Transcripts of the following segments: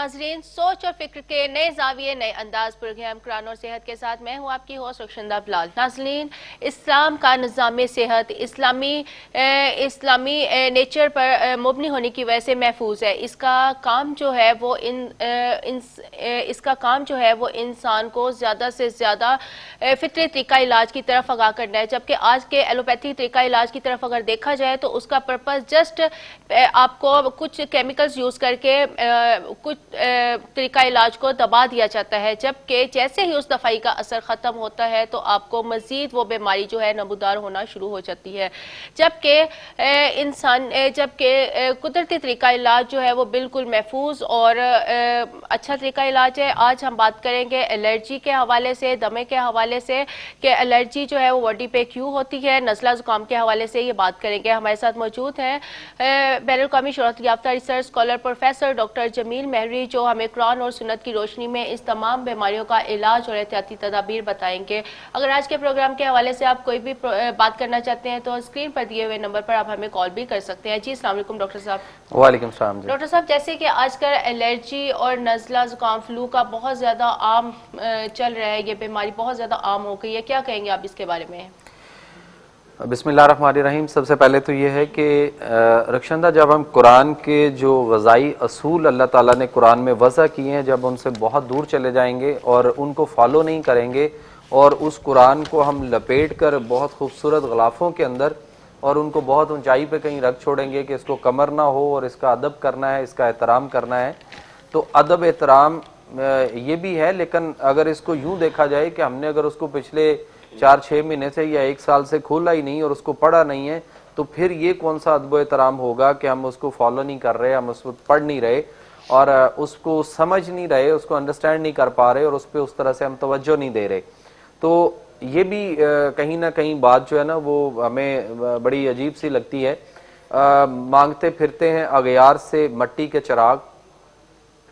नाजरीन, सोच और फिक्र के नए जाविये नए अंदाज प्रोग्राम कुरान और सेहत के साथ मैं हूँ आपकी होस्ट रक्षंदा बिलाल। नाजरीन, इस्लाम का निज़ाम सेहत इस्लामी नेचर पर मुबनी होने की वजह से महफूज है। इसका काम जो है वो इंसान को ज़्यादा से ज़्यादा फितरी तरीका इलाज की तरफ आगाह करना है, जबकि आज के एलोपैथी तरीका इलाज की तरफ अगर देखा जाए तो उसका पर्पज़ जस्ट आपको कुछ केमिकल्स यूज़ करके कुछ तरीका इलाज को दबा दिया जाता है, जबकि जैसे ही उस दफाई का असर खत्म होता है तो आपको मजीद वो बीमारी जो है नमूदार होना शुरू हो जाती है। जबकि कुदरती तरीका इलाज जो है वो बिल्कुल महफूज और अच्छा तरीका इलाज है। आज हम बात करेंगे एलर्जी के हवाले से, दमे के हवाले से कि एलर्जी जो है वो बॉडी पे क्यों होती है, नज़ला जुकाम के हवाले से ये बात करेंगे। हमारे साथ मौजूद हैं बैनुल-अक़वामी शोहरत याफ्ता research scholar professor doctor Jamil Mahri, जो हमें कुरान और सुन्नत की रोशनी में इस तमाम बीमारियों का इलाज और एहतियाती तदाबीर बताएंगे। अगर आज के प्रोग्राम के हवाले से आप कोई भी बात करना चाहते हैं तो स्क्रीन पर दिए हुए नंबर पर आप हमें कॉल भी कर सकते हैं। जी अस्सलाम वालेकुम डॉक्टर साहब। वालेकुम सलाम। डॉक्टर साहब, जैसे कि आजकल एलर्जी और नज़ला जुकाम फ्लू का बहुत ज़्यादा आम चल रहा है, ये बीमारी बहुत ज़्यादा आम हो गई है, क्या कहेंगे आप इसके बारे में? बिस्मिल्लाहिर्रहमानिर्रहीम। सबसे पहले तो ये है कि रक्षंदा, जब हम कुरान के जो ग़ज़ाई असूल अल्लाह ताला ने कुरान में वज़ा किए हैं, जब उनसे बहुत दूर चले जाएंगे और उनको फॉलो नहीं करेंगे और उस कुरान को हम लपेट कर बहुत खूबसूरत ग़िलाफ़ों के अंदर और उनको बहुत ऊंचाई पे कहीं रख छोड़ेंगे कि इसको कमर ना हो और इसका अदब करना है, इसका एहतराम करना है, तो अदब एहतराम ये भी है, लेकिन अगर इसको यूँ देखा जाए कि हमने अगर उसको पिछले 4-6 महीने से या 1 साल से खोला ही नहीं और उसको पढ़ा नहीं है, तो फिर ये कौन सा अदब एहतराम होगा कि हम उसको फॉलो नहीं कर रहे, हम उसको पढ़ नहीं रहे और उसको समझ नहीं रहे, उसको अंडरस्टैंड नहीं कर पा रहे और उस पर उस तरह से हम तवज्जो नहीं दे रहे। तो ये भी कहीं ना कहीं बात जो है ना वो हमें बड़ी अजीब सी लगती है। मांगते फिरते हैं अगयार से मट्टी के चिराग,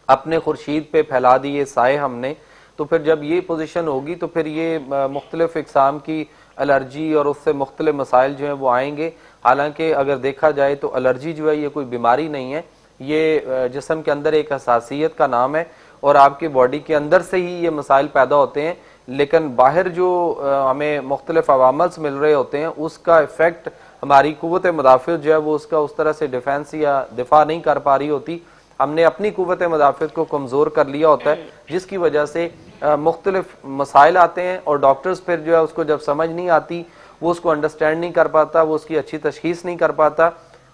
अपने खुर्शीद पे फैला दिए साए हमने, तो फिर जब ये पोजीशन होगी तो फिर ये मुख्तलिफ इक़साम की एलर्जी और उससे मुख्तलिफ मसाइल जो हैं वो आएंगे। हालांकि अगर देखा जाए तो एलर्जी जो है ये कोई बीमारी नहीं है, ये जिस्म के अंदर एक हसासियत का नाम है और आपकी बॉडी के अंदर से ही ये मसाइल पैदा होते हैं, लेकिन बाहर जो हमें मुख्तलिफ अवामल्स मिल रहे होते हैं उसका इफेक्ट हमारी कुव्वत मुदाफ़िअत जो है वो उसका उस तरह से डिफेंस या दिफा नहीं कर पा रही होती। हमने अपनी कुव्वत मुदाफ़िअत को कमज़ोर कर लिया होता है, जिसकी वजह से मुख्तलिफ मसाइल आते हैं और डॉक्टर्स फिर जो है उसको जब समझ नहीं आती, वो उसको अंडरस्टैंड नहीं कर पाता, वो उसकी अच्छी तशख़ीस नहीं कर पाता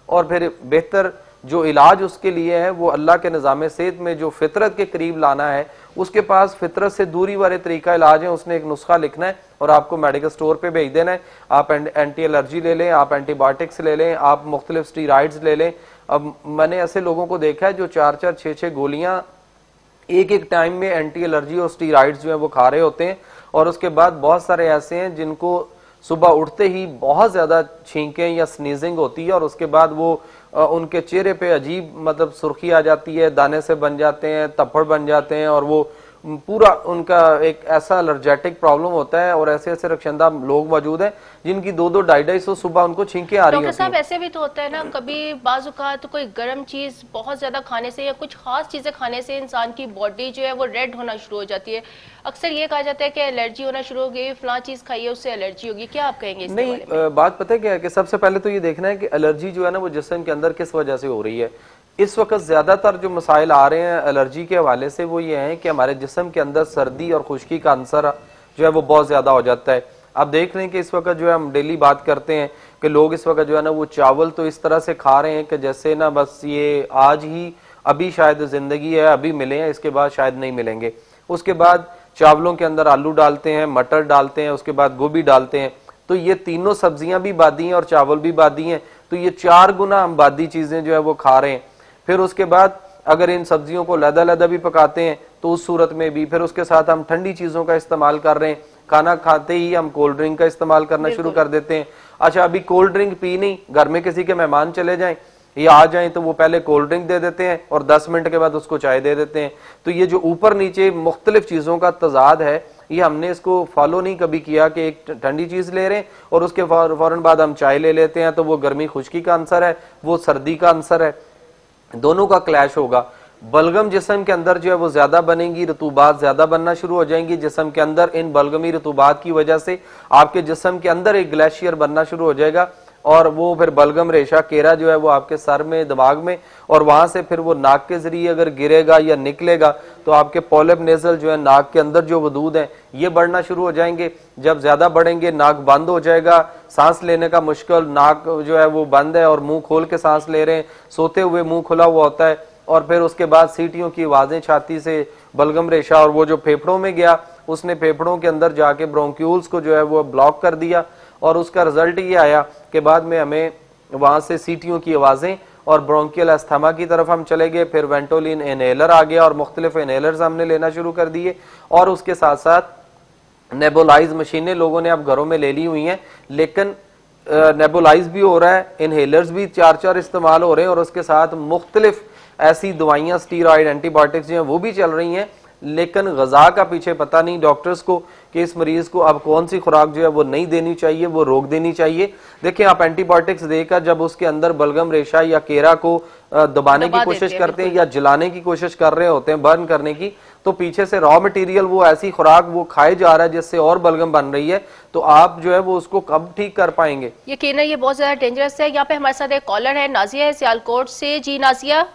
और फिर बेहतर जो इलाज उसके लिए है वो अल्लाह के निज़ाम सेहत में जो फितरत के करीब लाना है, उसके पास फितरत से दूरी वाले तरीका इलाज है। उसने एक नुस्खा लिखना है और आपको मेडिकल स्टोर पे भेज देना है, आप एंटी एलर्जी ले लें, आप एंटीबायोटिक्स ले लें, आप मुख्तलिफ स्टीरॉइड्स ले लें। अब मैंने ऐसे लोगों को देखा है जो 4-4, 6-6 गोलियां एक टाइम में एंटी एलर्जी और स्टीरॉइड्स जो है वो खा रहे होते हैं और उसके बाद बहुत सारे ऐसे हैं जिनको सुबह उठते ही बहुत ज्यादा छींकें या स्नीजिंग होती है और उसके बाद वो उनके चेहरे पे अजीब मतलब सुर्खी आ जाती है, दाने से बन जाते हैं, तप्पड़ बन जाते हैं और वो पूरा उनका एक ऐसा एलर्जेटिक प्रॉब्लम होता है। और ऐसे ऐसे रक्षंदा लोग मौजूद हैं जिनकी 2-2, 250 सुबह उनको छींकें आ रही होती हैं। डॉक्टर साहब, ऐसे भी तो होता है ना, कभी बाज़-औक़ात कोई गर्म चीज बहुत ज्यादा खाने से या कुछ खास चीजें खाने से इंसान की बॉडी जो है वो रेड होना शुरू हो जाती है। अक्सर ये कहा जाता है कि एलर्जी होना शुरू हो गई, फलां चीज खाइए उससे एलर्जी होगी, क्या आप कहेंगे इसके बारे में? बात पता है क्या है कि सबसे पहले तो ये देखना है कि एलर्जी जो है ना वो जिस्म के अंदर किस वजह से हो रही है। इस वक्त ज्यादातर जो मसाइल आ रहे हैं एलर्जी के हवाले से वो ये हैं कि हमारे जिस्म के अंदर सर्दी और खुश्की का अंसर जो है वो बहुत ज्यादा हो जाता है। आप देख रहे हैं कि इस वक्त जो है हम डेली बात करते हैं कि लोग इस वक्त जो है ना वो चावल तो इस तरह से खा रहे हैं कि जैसे ना बस ये आज ही अभी शायद जिंदगी है, अभी मिले हैं, इसके बाद शायद नहीं मिलेंगे। उसके बाद चावलों के अंदर आलू डालते हैं, मटर डालते हैं, उसके बाद गोभी डालते हैं, तो ये तीनों सब्जियां भी बादी हैं और चावल भी बादी हैं, तो ये 4 गुना हम बादी चीजें जो है वो खा रहे हैं। फिर उसके बाद अगर इन सब्जियों को लदा भी पकाते हैं तो उस सूरत में भी फिर उसके साथ हम ठंडी चीजों का इस्तेमाल कर रहे हैं। खाना खाते ही हम कोल्ड ड्रिंक का इस्तेमाल करना शुरू कर देते हैं। अच्छा, अभी कोल्ड ड्रिंक पी नहीं, घर में किसी के मेहमान चले जाएं या आ जाएं तो वो पहले कोल्ड ड्रिंक दे देते हैं और 10 मिनट के बाद उसको चाय दे देते हैं। तो ये जो ऊपर नीचे मुख्तलिफ चीजों का तजाद है, ये हमने इसको फॉलो नहीं कभी किया कि एक ठंडी चीज ले रहे हैं और उसके फौरन बाद हम चाय ले लेते हैं, तो वो गर्मी खुश्की का आंसर है, वो सर्दी का आंसर है, दोनों का क्लैश होगा। बलगम जिस्म के अंदर जो है वो ज्यादा बनेंगी, रतूबात ज्यादा बनना शुरू हो जाएंगी जिस्म के अंदर। इन बलगमी रतूबात की वजह से आपके जिस्म के अंदर एक ग्लेशियर बनना शुरू हो जाएगा और वो फिर बलगम रेशा केरा जो है वो आपके सर में, दिमाग में, और वहां से फिर वो नाक के जरिए अगर गिरेगा या निकलेगा तो आपके पॉलिप नेजल जो है नाक के अंदर जो वदूद हैं ये बढ़ना शुरू हो जाएंगे। जब ज्यादा बढ़ेंगे नाक बंद हो जाएगा, सांस लेने का मुश्किल, नाक जो है वो बंद है और मुंह खोल के सांस ले रहे हैं, सोते हुए मुंह खुला हुआ होता है। और फिर उसके बाद सीटियों की आवाजें छाती से, बलगम रेशा और वो जो फेफड़ों में गया उसने फेफड़ों के अंदर जाके ब्रोंक्यूल्स को जो है वो ब्लॉक कर दिया और उसका रिजल्ट ये आया कि बाद में हमें वहां से सीटियों की आवाजें और ब्रोंकियल अस्थमा की तरफ हम चले गए। फिर वेंटोलिन इनहेलर आ गया और मुख्तलिफ इनहेलर्स हमने लेना शुरू कर दिए और उसके साथ साथ नेबुलाइज मशीनें लोगों ने अब घरों में ले ली हुई हैं, लेकिन नेबुलाइज भी हो रहा है, इनहेलर्स भी 4-4 इस्तेमाल हो रहे हैं और उसके साथ मुख्तलिफ ऐसी दवाइयां स्टीरॉइड एंटीबायोटिक्स जो हैं वो भी चल रही हैं। लेकिन गजा का पीछे पता नहीं डॉक्टर्स को कि इस मरीज को अब कौन सी खुराक जो है वो नहीं देनी चाहिए, वो रोक देनी चाहिए। देखिए आप एंटीबायोटिक्स देकर जब उसके अंदर बलगम रेशा या केरा को दबाने की कोशिश करते हैं या जलाने की कोशिश कर रहे होते हैं, बर्न करने की, तो पीछे से रॉ मटेरियल वो ऐसी खुराक वो खाए जा रहा है जिससे और बलगम बन रही है, तो आप जो है वो उसको कब ठीक कर पाएंगे? यकीनन ये बहुत ज्यादा डेंजरस है। यहाँ पे हमारे साथ एक कॉलर है, नाजिया है सियालकोट से। जी नाजिया।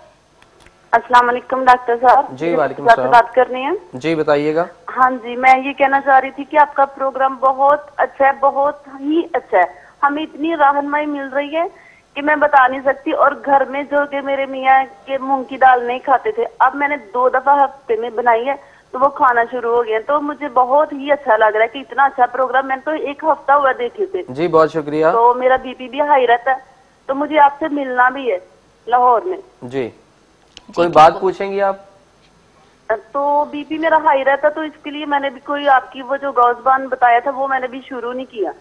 अस्सलाम वालेकुम डॉक्टर साहब। जी वालेकुम सलाम। बात करनी है जी बताइएगा। हाँ जी, मैं ये कहना चाह रही थी कि आपका प्रोग्राम बहुत अच्छा है, बहुत ही अच्छा है। हमें इतनी रहनुमाई मिल रही है कि मैं बता नहीं सकती। और घर में जो कि मेरे मियाँ के मूंग की दाल नहीं खाते थे, अब मैंने 2 दफा हफ्ते में बनाई है तो वो खाना शुरू हो गया। तो मुझे बहुत ही अच्छा लग रहा है कि इतना अच्छा प्रोग्राम, मैंने तो 1 हफ्ता हुआ देखे थे। जी बहुत शुक्रिया। तो मेरा बीपी भी हाई रहता है, तो मुझे आपसे मिलना भी है लाहौर में। जी कोई बात पूछेंगी आप? तो बीपी मेरा हाई रहता, तो इसके लिए मैंने भी कोई आपकी वो जो गौसबान बताया था वो मैंने भी शुरू नहीं किया।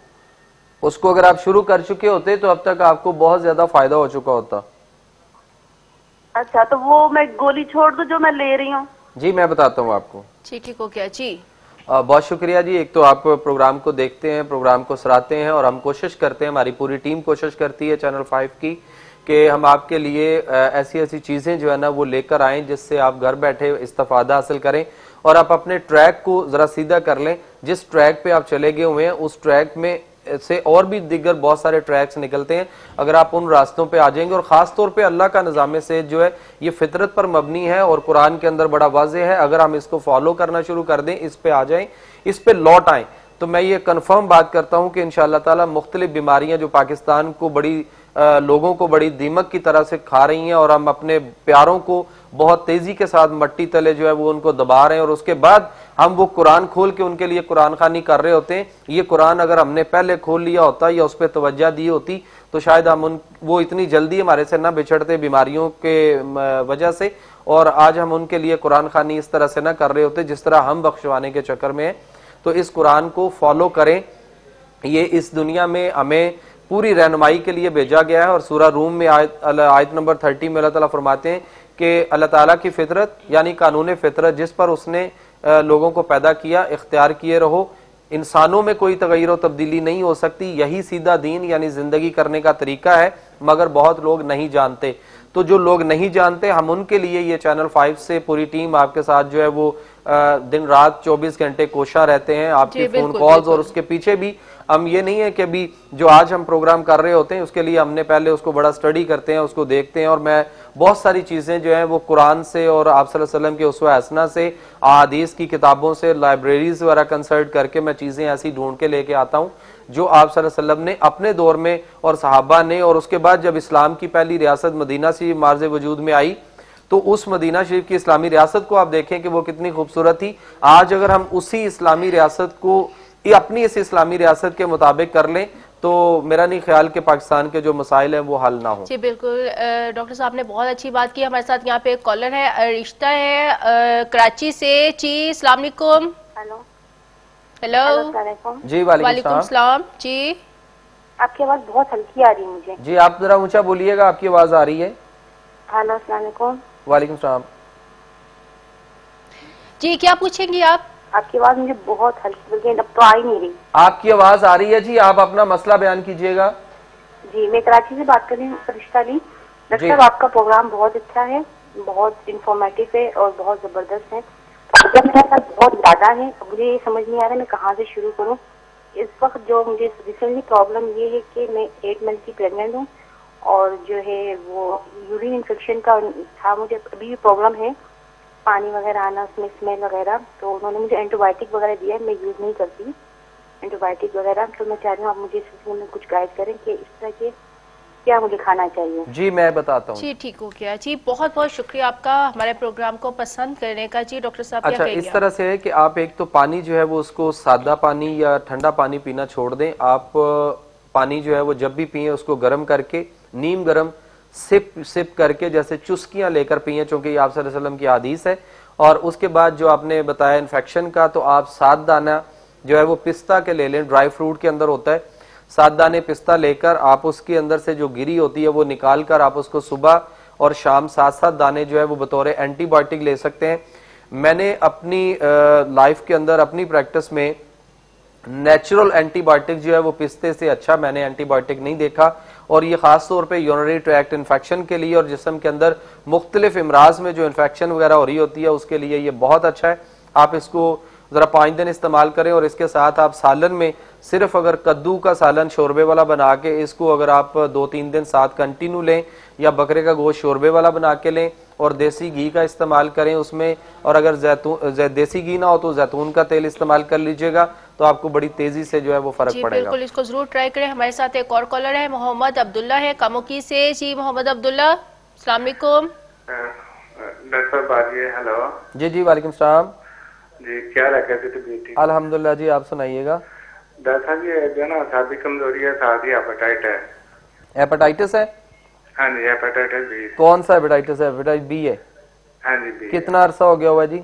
उसको अगर आप शुरू कर चुके होते तो अब तक आपको बहुत ज्यादा फायदा हो चुका होता। अच्छा, तो वो मैं गोली छोड़ दूं जो मैं ले रही हूँ? जी मैं बताता हूँ आपको। ठीक हो गया जी। बहुत शुक्रिया जी। एक तो आप प्रोग्राम को देखते हैं, प्रोग्राम को सराहते हैं और हम कोशिश करते हैं, हमारी पूरी टीम कोशिश करती है चैनल 5 की कि हम आपके लिए ऐसी ऐसी चीज़ें जो है ना वो लेकर आएँ जिससे आप घर बैठे इस्तेफादा हासिल करें और आप अपने ट्रैक को ज़रा सीधा कर लें। जिस ट्रैक पे आप चले गए हुए हैं उस ट्रैक में से और भी दिग्गर बहुत सारे ट्रैक्स निकलते हैं। अगर आप उन रास्तों पे आ जाएंगे, और ख़ास तौर पे अल्लाह का निज़ाम से जो है ये फितरत पर मबनी है और कुरान के अंदर बड़ा वाज़ेह है, अगर हम इसको फॉलो करना शुरू कर दें, इस पे आ जाएं, इस पे लौट आएँ, तो मैं ये कन्फर्म बात करता हूँ कि इंशाअल्लाह ताला मुख्तलिफ बीमारियाँ जो पाकिस्तान को बड़ी लोगों को बड़ी दीमक की तरह से खा रही हैं और हम अपने प्यारों को बहुत तेजी के साथ मट्टी तले जो है वो उनको दबा रहे हैं और उसके बाद हम वो कुरान खोल के उनके लिए कुरान खानी कर रहे होते हैं। ये कुरान अगर हमने पहले खोल लिया होता या उस पर तवज्जो दी होती तो शायद हम वो इतनी जल्दी हमारे से ना बिछड़ते बीमारियों के वजह से, और आज हम उनके लिए कुरान खानी इस तरह से ना कर रहे होते जिस तरह हम बख्शवाने के चक्कर में है। तो इस कुरान को फॉलो करें, ये इस दुनिया में हमें पूरी रहनुमाई के लिए भेजा गया है। और सूरह रूम में आयत नंबर 30 में अल्लाह ताला फरमाते हैं कि अल्लाह ताला की फितरत यानी कानून फितरत जिस पर उसने लोगों को पैदा किया, इख्तियार किए रहो। इंसानों में कोई तगय्युर और तब्दीली नहीं हो सकती, यही सीधा दीन यानी जिंदगी करने का तरीका है, मगर बहुत लोग नहीं जानते। तो जो लोग नहीं जानते, हम उनके लिए ये चैनल 5 से पूरी टीम आपके साथ जो है वो दिन रात 24 घंटे कोशा रहते हैं, आपके फोन कॉल्स, और उसके पीछे भी हम ये नहीं है कि अभी जो आज हम प्रोग्राम कर रहे होते हैं उसके लिए हमने पहले उसको बड़ा स्टडी करते हैं, उसको देखते हैं, और मैं बहुत सारी चीज़ें जो हैं वो कुरान से और आप सल्लल्लाहु अलैहि वसल्लम के उसवा हसना से, अहादीस की किताबों से, लाइब्रेरीज वगैरह कंसल्ट करके मैं चीज़ें ऐसी ढूंढ के लेके आता हूँ जो आप सल्लल्लाहु अलैहि वसल्लम ने अपने दौर में और सहाबा ने, और उसके बाद जब इस्लाम की पहली रियासत मदीना से मार्ज़ वजूद में आई तो उस मदीना शरीफ की इस्लामी रियासत को आप देखें कि वो कितनी खूबसूरत थी। आज अगर हम उसी इस्लामी रियासत को अपनी इस इस्लामी रियासत के मुताबिक कर लें तो मेरा नहीं ख्याल कि पाकिस्तान के जो मसाइल हैं वो हल ना हो। जी बिल्कुल, डॉक्टर साहब ने बहुत अच्छी बात की। हमारे साथ यहाँ पे एक कॉलर है, रिश्ता है कराची से। जी अस्सलाम वालेकुम। हेलो हेलो जी वालेकुम सलाम जी। आपकी आवाज बहुत हल्की आ रही है मुझे। जी आप जरा ऊंचा बोलिएगा, आपकी आवाज आ रही है। हेलो अस्सलाम वालेकुम। वालेकुम सलाम जी, क्या पूछेंगी आप? आपकी आवाज मुझे बहुत हल्की, बल्कि अब तो आ ही नहीं रही। आपकी आवाज आ रही है जी, आप अपना मसला बयान कीजिएगा। जी मैं कराची से बात कर रही हूँ, फरिश्ता अली। डॉक्टर साहब आपका प्रोग्राम बहुत अच्छा है, बहुत इंफॉर्मेटिव है और बहुत जबरदस्त है। प्रॉब्लम मेरे साथ बहुत ज्यादा है, मुझे ये समझ नहीं आ रहा मैं कहाँ से शुरू करूँ। इस वक्त जो मुझे रिसेंटली प्रॉब्लम ये है कि मैं 8 मंथ की प्रेग्नेंट हूँ और जो है वो यूरिन इन्फेक्शन का था, मुझे अभी भी प्रॉब्लम है, पानी वगैरह आना, उसमें स्मेल वगैरह। तो उन्होंने मुझे एंटीबायोटिक वगैरह दिया है, मैं यूज नहीं करती एंटीबायोटिक वगैरह। तो मैं चाह रही हूँ आप मुझे इस सिलसिले में कुछ गाइड करें कि इस तरह के क्या मुझे खाना चाहिए। जी मैं बताता हूँ। जी ठीक हो गया जी, बहुत बहुत शुक्रिया आपका हमारे प्रोग्राम को पसंद करने का। जी डॉक्टर साहब क्या अच्छा, कहेंगे इस तरह से है कि आप एक तो पानी जो है वो उसको सादा पानी या ठंडा पानी पीना छोड़ दें। आप पानी जो है वो जब भी पिए उसको गर्म करके नीम गर्म सिप करके जैसे चुस्कियां लेकर पिए, चूंकि आप सल्लल्लाहु अलैहि वसल्लम की हदीस है। और उसके बाद जो आपने बताया इन्फेक्शन का, तो आप 7 दाना जो है वो पिस्ता के ले लें, ड्राई फ्रूट के अंदर होता है। 7 दाने पिस्ता लेकर आप उसके अंदर से जो गिरी होती है वो निकाल कर आप उसको सुबह और शाम 7-7 दाने जो है वो बतौर एंटीबायोटिक ले सकते हैं। मैंने अपनी लाइफ के अंदर अपनी प्रैक्टिस में नेचुरल एंटीबायोटिक जो है वो पिस्ते से अच्छा मैंने एंटीबायोटिक नहीं देखा। और ये खास तौर पे यूरिनरी ट्रैक्ट इन्फेक्शन के लिए और जिस्म के अंदर मुख्तलिफ इमराज में जो इन्फेक्शन वगैरह हो रही होती है उसके लिए ये बहुत अच्छा है। आप इसको जरा 5 दिन इस्तेमाल करें। और इसके साथ आप सालन में सिर्फ अगर कद्दू का सालन शोरबे वाला बना के इसको अगर आप 2-3 दिन साथ कंटिन्यू लें, या बकरे का गोश्त शोरबे वाला बना के लें और देसी घी का इस्तेमाल करें उसमें, और अगर देसी घी ना हो तो जैतून का तेल इस्तेमाल कर लीजिएगा, तो आपको बड़ी तेजी से जो है वो फर्क पड़ेगा। बिल्कुल, इसको जरूर ट्राई करें। हमारे साथ एक और कॉलर है, मोहम्मद अब्दुल्ला है कामुकी से। जी मोहम्मद अब्दुल्ला, अस्सलाम वालेकुम। डॉक्टर बाजी, हेलो। जी जी वालेकुम सलाम जी, क्या रखा थी बेटी? अल्हम्दुलिल्लाह जी, आप सुनाइएगा। डॉक्टर साहब ये जो ना शादी कमजोरी है, शादी हेपेटाइट है। हेपेटाइटिस है? हाँ जी, हेपेटाइटिस बी। कौन सा हेपेटाइटिस है? हेपेटाइटिस बी है? हाँ जी बी। कितना अरसा हो गया हुआ जी?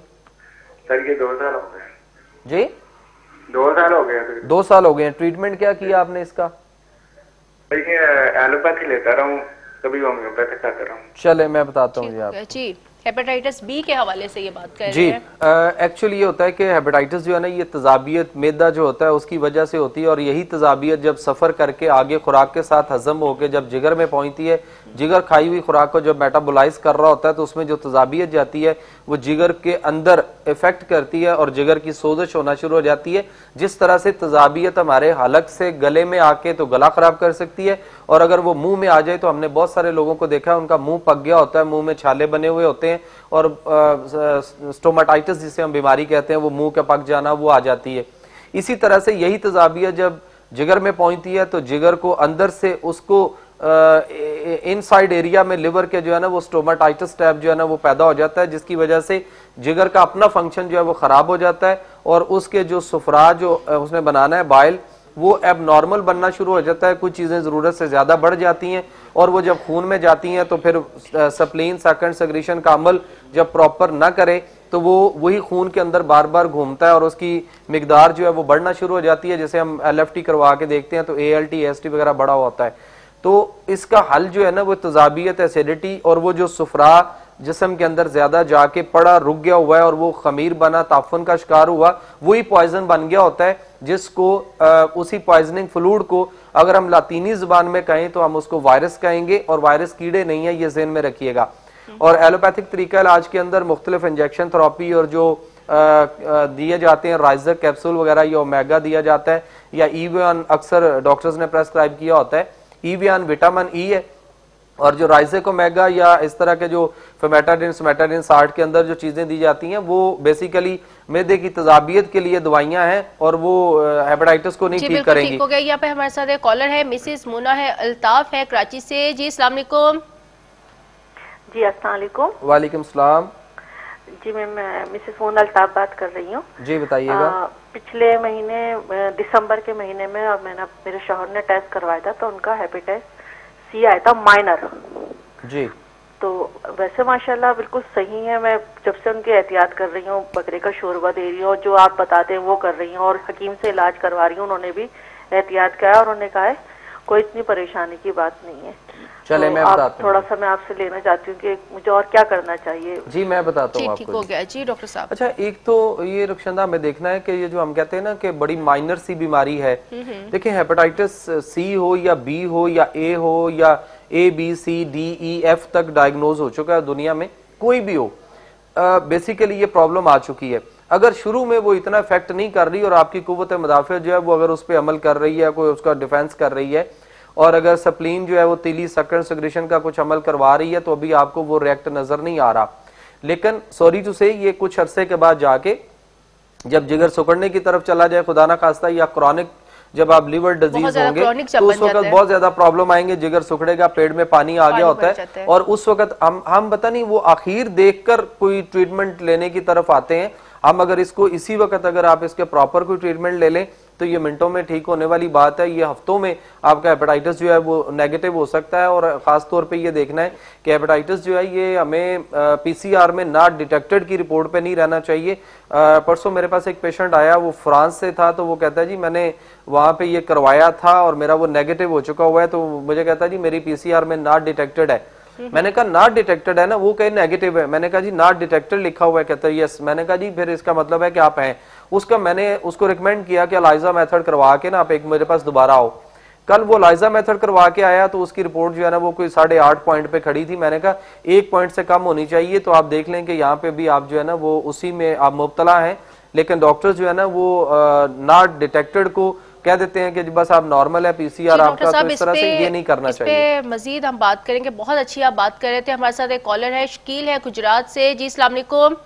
सर ये 2 साल हो गए। जी 2 साल हो गए। 2 साल हो गए। ट्रीटमेंट क्या किया आपने इसका? ये एलोपैथी लेता रहा हूँ, कभी होम्योपैथिक खाता रहा हूँ। चले मैं बताता हूँ जी आप। जी हेपेटाइटिस बी के हवाले से ये बात कर जी रहे हैं। एक्चुअली ये होता है कि हेपेटाइटिस जो है ना, ये तजाबियत मैदा जो होता है उसकी वजह से होती है। और यही तजाबियत जब सफ़र करके आगे खुराक के साथ हजम होकर जब जिगर में पहुंचती है, जिगर खाई हुई खुराक को जब मेटाबोलाइज कर रहा होता है तो उसमें जो तजाबियत जाती है वो जिगर के अंदर इफेक्ट करती है और जिगर की सोजिश होना शुरू हो जाती है। जिस तरह से तजाबियत हमारे हलक से गले में आके तो गला खराब कर सकती है, और अगर वो मुंह में आ जाए तो हमने बहुत सारे लोगों को देखा है उनका मुंह पक गया होता है, मुंह में छाले बने हुए होते हैं, और स्टोमाटाइटिस जिसे हम बीमारी कहते हैं वो मुंह का पक जाना वो आ जाती है। इसी तरह से यही तजाबियत जब जिगर में पहुंचती है तो जिगर को अंदर से उसको इनसाइड एरिया में लिवर के जो है ना वो स्टोमाटाइटिस टाइप जो है ना वो पैदा हो जाता है, जिसकी वजह से जिगर का अपना फंक्शन जो है वो खराब हो जाता है और उसके जो सुफरा जो उसने बनाना है बाइल वो एब नॉर्मल बनना शुरू हो जाता है। कुछ चीजें जरूरत से ज्यादा बढ़ जाती हैं और वो जब खून में जाती हैं तो फिर सप्लीन सेकंड सेक्रेशन का अमल जब प्रॉपर ना करे तो वो वही खून के अंदर बार बार घूमता है और उसकी मिकदार जो है वो बढ़ना शुरू हो जाती है। जैसे हम LFT करवा के देखते हैं तो ALT AST वगैरह बढ़ा होता है। तो इसका हल जो है ना वो तजाबियत, एसिडिटी और वो जो सुफरा जिस्म के अंदर ज्यादा जाके पड़ा रुक गया हुआ है और वो खमीर बना ताफन का शिकार हुआ, वही पॉइजन बन गया होता है, जिसको उसी पॉइजनिंग फ्लूइड को अगर हम लातीनी जुबान में कहें तो हम उसको वायरस कहेंगे, और वायरस कीड़े नहीं है, ये ज़हन में रखिएगा। और एलोपैथिक तरीका इलाज के अंदर मुख्तलिफ इंजेक्शन थेरेपी और जो दिए जाते हैं राइजर कैप्सूल वगैरह, या ओमेगा दिया जाता है, या ईवियान अक्सर डॉक्टर्स ने प्रेस्क्राइब किया होता है। ईवियान विटामिन ई है, और जो राइजेक ओमेगा या इस तरह के जो फेमेटाडिन स्मेटाडिन 60 के अंदर जो चीजें दी जाती हैं वो बेसिकली मैदे की तजाबियत के लिए दवाइयां हैं और वो हेपेटाइटिस को नहीं ठीक करेंगी। ठीक हो गया। यहाँ पे हमारे साथ एक कॉलर है, मिसेस मुना है, अल्ताफ है कराची से। जी अस्सलाम वालेकुम। जी अस्सलाम वालेकुम। वालेकुम सलाम। जी मैं मिसेस मोना अल्ताफ बात कर रही हूँ। जी बताइएगा। पिछले महीने दिसंबर के महीने में और मैंने मेरे शौहर ने टेस्ट करवाया था तो उनका हेपेटाइटिस C आया था माइनर। जी तो वैसे माशाल्लाह बिल्कुल सही है। मैं जब से उनकी एहतियात कर रही हूँ, बकरे का शोरबा दे रही हूँ, जो आप बताते हैं वो कर रही हूँ, और हकीम से इलाज करवा रही हूँ, उन्होंने भी एहतियात किया और उन्होंने कहा है कोई इतनी परेशानी की बात नहीं है। चले तो मैं आप बताता थोड़ा सा मैं आपसे लेना चाहती हूँ कि मुझे और क्या करना चाहिए। जी मैं बताता हूँ ठीक आपको। हो गया जी डॉक्टर साहब। अच्छा, एक तो ये रुखसंदा हमें देखना है कि ये जो हम कहते हैं ना कि बड़ी माइनर सी बीमारी है, देखिए हेपेटाइटिस C हो या B हो या A हो या A B C D E F तक डायग्नोज हो चुका है दुनिया में। कोई भी हो, बेसिकली ये प्रॉब्लम आ चुकी है। अगर शुरू में वो इतना इफेक्ट नहीं कर रही और आपकी कुव्वत मुदाफ़ियत जो है वो अगर उस पर अमल कर रही है, कोई उसका डिफेंस कर रही है, और अगर स्प्लीन जो है वो तीली सक्कन सेक्रेशन का कुछ अमल करवा रही है, तो अभी आपको वो रिएक्ट नजर नहीं आ रहा। लेकिन सॉरी टू से ये कुछ अरसे के बाद जाके जब जिगर सुकड़ने की तरफ चला जाए, खुदा ना खास्ता, या क्रॉनिक जब आप लिवर डिजीज होंगे तो उस वक्त बहुत ज्यादा प्रॉब्लम आएंगे, जिगर सुखड़ेगा, पेट में पानी आ गया होता है, और उस वक्त हम पता नहीं वो आखिर देखकर कोई ट्रीटमेंट लेने की तरफ आते हैं। हम अगर इसको इसी वक्त अगर आप इसके प्रॉपर कोई ट्रीटमेंट ले लें तो ये मिनटों में ठीक होने वाली बात है। ये हफ्तों में आपका हेपेटाइटिस जो है वो नेगेटिव हो सकता है, और खास तौर पे ये देखना है कि हेपेटाइटिस जो है ये हमें पीसीआर में नॉट डिटेक्टेड की रिपोर्ट पे नहीं रहना चाहिए। परसों मेरे पास एक पेशेंट आया, वो फ्रांस से था, तो वो कहता है जी मैंने वहां पे ये करवाया था और मेरा वो नेगेटिव हो चुका हुआ है, तो मुझे कहता है जी मेरी पीसीआर में नॉट डिटेक्टेड है। मैंने कहा नॉट डिटेक्टेड है ना, वो कहे नेगेटिव है। मैंने कहा जी नॉट डिटेक्टेड लिखा हुआ है, कहता है यस। मैंने कहा जी फिर इसका मतलब है कि आप हैं। उसका मैंने उसको रिकमेंड किया कि एलाइजा मेथड करवा के ना आप एक मेरे पास दोबारा आओ। कल वो एलाइजा मेथड करवा के आया तो उसकी रिपोर्ट जो है ना वो कोई 8.5 पॉइंट पे खड़ी थी। मैंने कहा 1 पॉइंट से कम होनी चाहिए, तो आप देख लें कि यहाँ पे भी आप जो है ना वो उसी में आप मुब्तला हैं। लेकिन डॉक्टर्स जो है ना वो नॉट डिटेक्टेड को कह देते हैं कि बस आप नॉर्मल है पीसीआर आपका, तो इस तरह से ये नहीं करना चाहिए। मजीद हम बात करेंगे, बहुत अच्छी आप बात कर रहे थे। हमारे साथ एक कॉलर है, शकील है गुजरात से। जी अस्सलाम वालेकुम।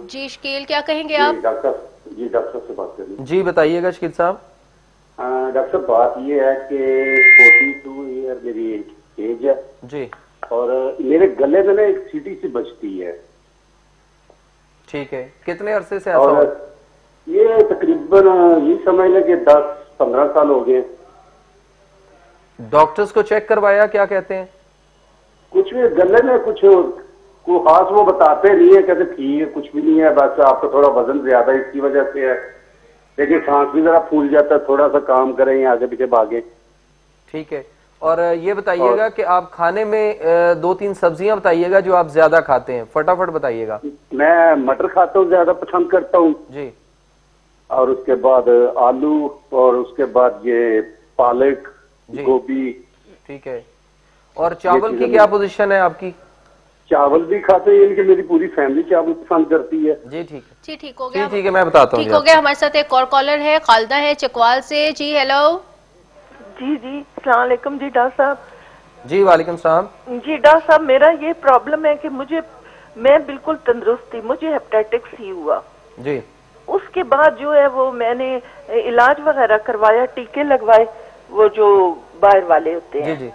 जी शकील, क्या कहेंगे आप? डॉक्टर से बात करें। जी बताइएगा शकील साहब। डॉक्टर बात ये है कि 42 ईयर मेरी एज है जी, और मेरे गले में ना एक सीटी सी बचती है। ठीक है, कितने अरसे से ऐसा हो? ये तकरीबन ये समझ लें कि 10-15 साल हो गए। डॉक्टर्स को चेक करवाया, क्या कहते हैं? कुछ भी गले में कुछ खास वो बताते नहीं है, कहते ठीक है कुछ भी नहीं है, बस आपका थोड़ा वजन ज्यादा इसकी वजह से है, लेकिन सांस भी जरा फूल जाता है, थोड़ा सा काम करें आगे पीछे भागे। ठीक है, और ये बताइएगा कि आप खाने में 2-3 सब्जियां बताइएगा जो आप ज्यादा खाते हैं, फटाफट बताइएगा। मैं मटर खाता हूँ, ज्यादा पसंद करता हूँ जी, और उसके बाद आलू, और उसके बाद ये पालक, गोभी। ठीक है, और चावल की क्या पोजीशन है आपकी? चावल भी खाते हैं, इनकी मेरी पूरी फैमिली चावल पसंद करती है। जी ठीक है, जी ठीक हो गया। ठीक है, मैं बताता हूँ। ठीक हो गया। हमारे साथ एक और कॉलर है, खालिदा है चकवाल से। जी हेलो। जी अस्सलाम वालेकुम जी डॉक्टर साहब। जी वालेकुम सलाम। जी डॉक्टर साहब, मेरा ये प्रॉब्लम है कि मैं बिल्कुल तंदुरुस्त थी, मुझे हेपेटाइटिस सी हुआ जी। उसके बाद जो है वो मैंने इलाज वगैरह करवाया, टीके लगवाए, वो जो बाहर वाले होते हैं। जी,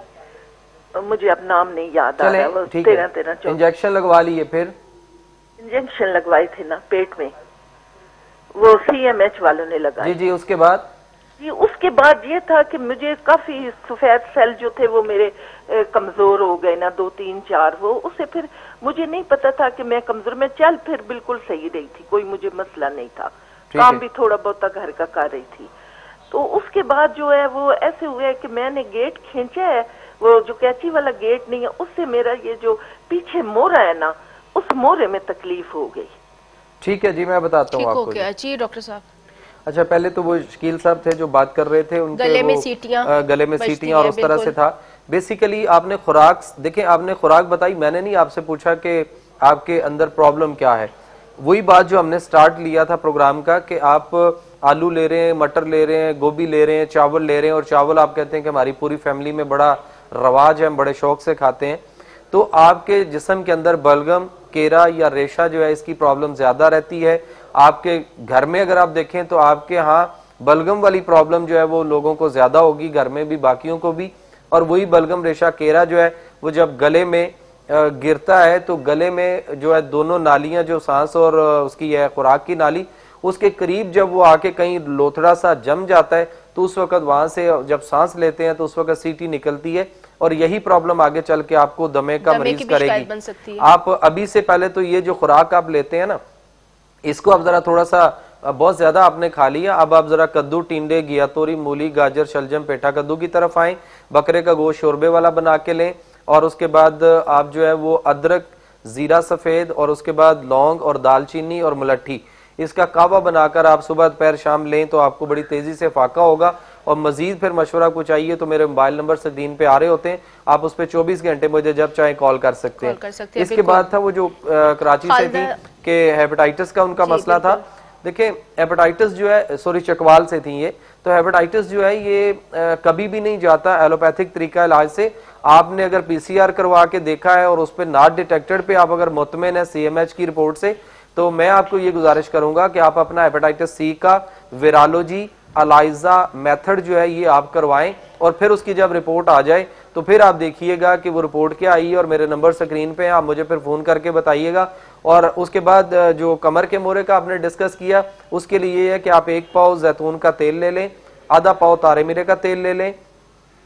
मुझे अब नाम नहीं याद आ रहा, वो 13 इंजेक्शन लगवा लिए? फिर इंजेक्शन लगवाए थे ना पेट में, वो CMH वालों ने लगाए। जी, उसके बाद? जी उसके बाद ये था कि मुझे काफी सफेद सेल जो थे वो मेरे कमजोर हो गए ना, 2-3-4 वो, उससे फिर मुझे नहीं पता था कि मैं कमजोर, मैं चल फिर बिल्कुल सही रही थी, कोई मुझे मसला नहीं था, काम भी थोड़ा बहुत घर का कर रही थी। तो उसके बाद जो है वो ऐसे हुआ है कि मैंने गेट खींचा है, वो जो कैंची वाला गेट नहीं है, उससे मेरा ये जो पीछे मोरा है ना, उस मोरे में तकलीफ हो गई। ठीक है जी, मैं बताता हूँ आपको। जी डॉक्टर साहब। अच्छा, पहले तो वो शकील साहब थे जो बात कर रहे थे, उनके गले में सीटियां और उस तरह से था। बेसिकली आपने खुराक देखें, आपने खुराक बताई, मैंने नहीं आपसे पूछा कि आपके अंदर प्रॉब्लम क्या है। वही बात जो हमने स्टार्ट लिया था प्रोग्राम का कि आप आलू ले रहे हैं, मटर ले रहे हैं, गोभी ले रहे हैं, चावल ले रहे हैं, और चावल आप कहते हैं कि हमारी पूरी फैमिली में बड़ा रवाज है, हम बड़े शौक से खाते हैं। तो आपके जिस्म के अंदर बलगम, केरा या रेशा जो है इसकी प्रॉब्लम ज्यादा रहती है। आपके घर में अगर आप देखें तो आपके यहाँ बलगम वाली प्रॉब्लम जो है वो लोगों को ज्यादा होगी, घर में भी, बाकियों को भी। और वही बलगम, रेशा, केरा जो है वो जब गले में गिरता है तो गले में जो है दोनों नालियां, जो सांस और उसकी है खुराक की नाली, उसके करीब जब वो आके कहीं लोथड़ा सा जम जाता है तो उस वक्त वहां से जब सांस लेते हैं तो उस वक्त सीटी निकलती है, और यही प्रॉब्लम आगे चल के आपको दमे का मरीज करेगी। आप अभी से पहले तो ये जो खुराक आप लेते हैं ना, इसको आप जरा थोड़ा सा, बहुत ज्यादा आपने खा लिया, अब आप जरा कद्दू, टिंडे, घिया तोरी, मूली, गाजर, शलजम, पेठा कद्दू की तरफ आए, बकरे का गोश्त शोरबे वाला बना के लें, और उसके बाद आप जो है वो अदरक, जीरा सफेद, और उसके बाद लौंग और दालचीनी और मुलट्ठी, इसका कावा बनाकर आप सुबह दोपहर शाम लें तो आपको बड़ी तेजी से फाका होगा। और मजीद फिर मशवरा को चाहिए तो मेरे मोबाइल नंबर स्क्रीन पे आ रहे होते हैं, आप उस पर 24 घंटे मुझे जब चाहे कॉल कर सकते हैं। इसके बाद था वो जो कराची से थी कि हेपेटाइटिस का उनका मसला था। देखिए हेपेटाइटिस जो है, सॉरी चकवाल से थी ये, तो हेपेटाइटिस जो है ये कभी भी नहीं जाता एलोपैथिक तरीका इलाज से। आपने अगर पीसीआर करवा के देखा है और उस पर नॉट डिटेक्टेड पे आप अगर मुतमिन है सीएमएच की रिपोर्ट से, तो मैं आपको ये गुजारिश करूंगा कि आप अपना हेपेटाइटिस सी का विरालोजी अलाइजा मेथड जो है ये आप करवाएं, और फिर उसकी जब रिपोर्ट आ जाए तो फिर आप देखिएगा कि वो रिपोर्ट क्या आई, और मेरे नंबर स्क्रीन पे आप मुझे फिर फोन करके बताइएगा। और उसके बाद जो कमर के मोरे का आपने डिस्कस किया, उसके लिए ये है कि आप 1 पाव जैतून का तेल ले लें, आधा पाव तारे मिरे का तेल ले लें,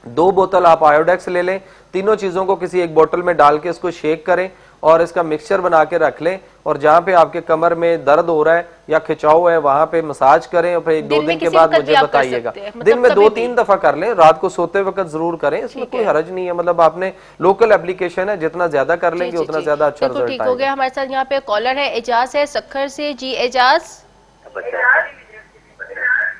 2 बोतल आप आयोडेक्स ले लें, तीनों चीजों को किसी एक बोतल में डाल के इसको शेक करें और इसका मिक्सचर बना के रख लें, और जहां पे आपके कमर में दर्द हो रहा है या खिंचाव है वहां पे मसाज करें, और फिर 1-2 दिन के बाद मुझे बताइएगा। दिन में 2-3 दफा कर लें, रात को सोते वक्त जरूर करें, इसमें कोई हरज नहीं है। मतलब आपने लोकल एप्लीकेशन है, जितना ज्यादा कर लेंगे उतना ज्यादा अच्छा रिजल्ट ठीक हो गया। हमारे साथ यहाँ पे कॉलर है, एजाज है सक्खर से। जी एजाज।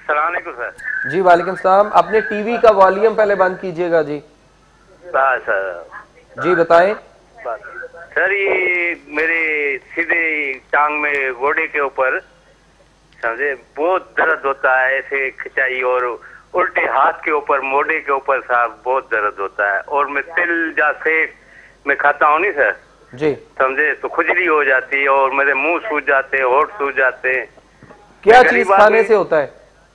सर। जी वालेकुम सलाम। अपने टीवी का वॉल्यूम पहले बंद कीजिएगा जी। जी बताएं सर। ये मेरे सीधे टांग में गोडे के ऊपर समझे बहुत दर्द होता है, ऐसे खिंचाई, और उल्टे हाथ के ऊपर मोड़े के ऊर साहब बहुत दर्द होता है, और मैं तिल जैसे मैं खाता हूँ नहीं सर जी, समझे, तो खुजली हो जाती है और मेरे मुंह सूज जाते, होठ सूज जाते हैं। क्या चीज खाने से होता है?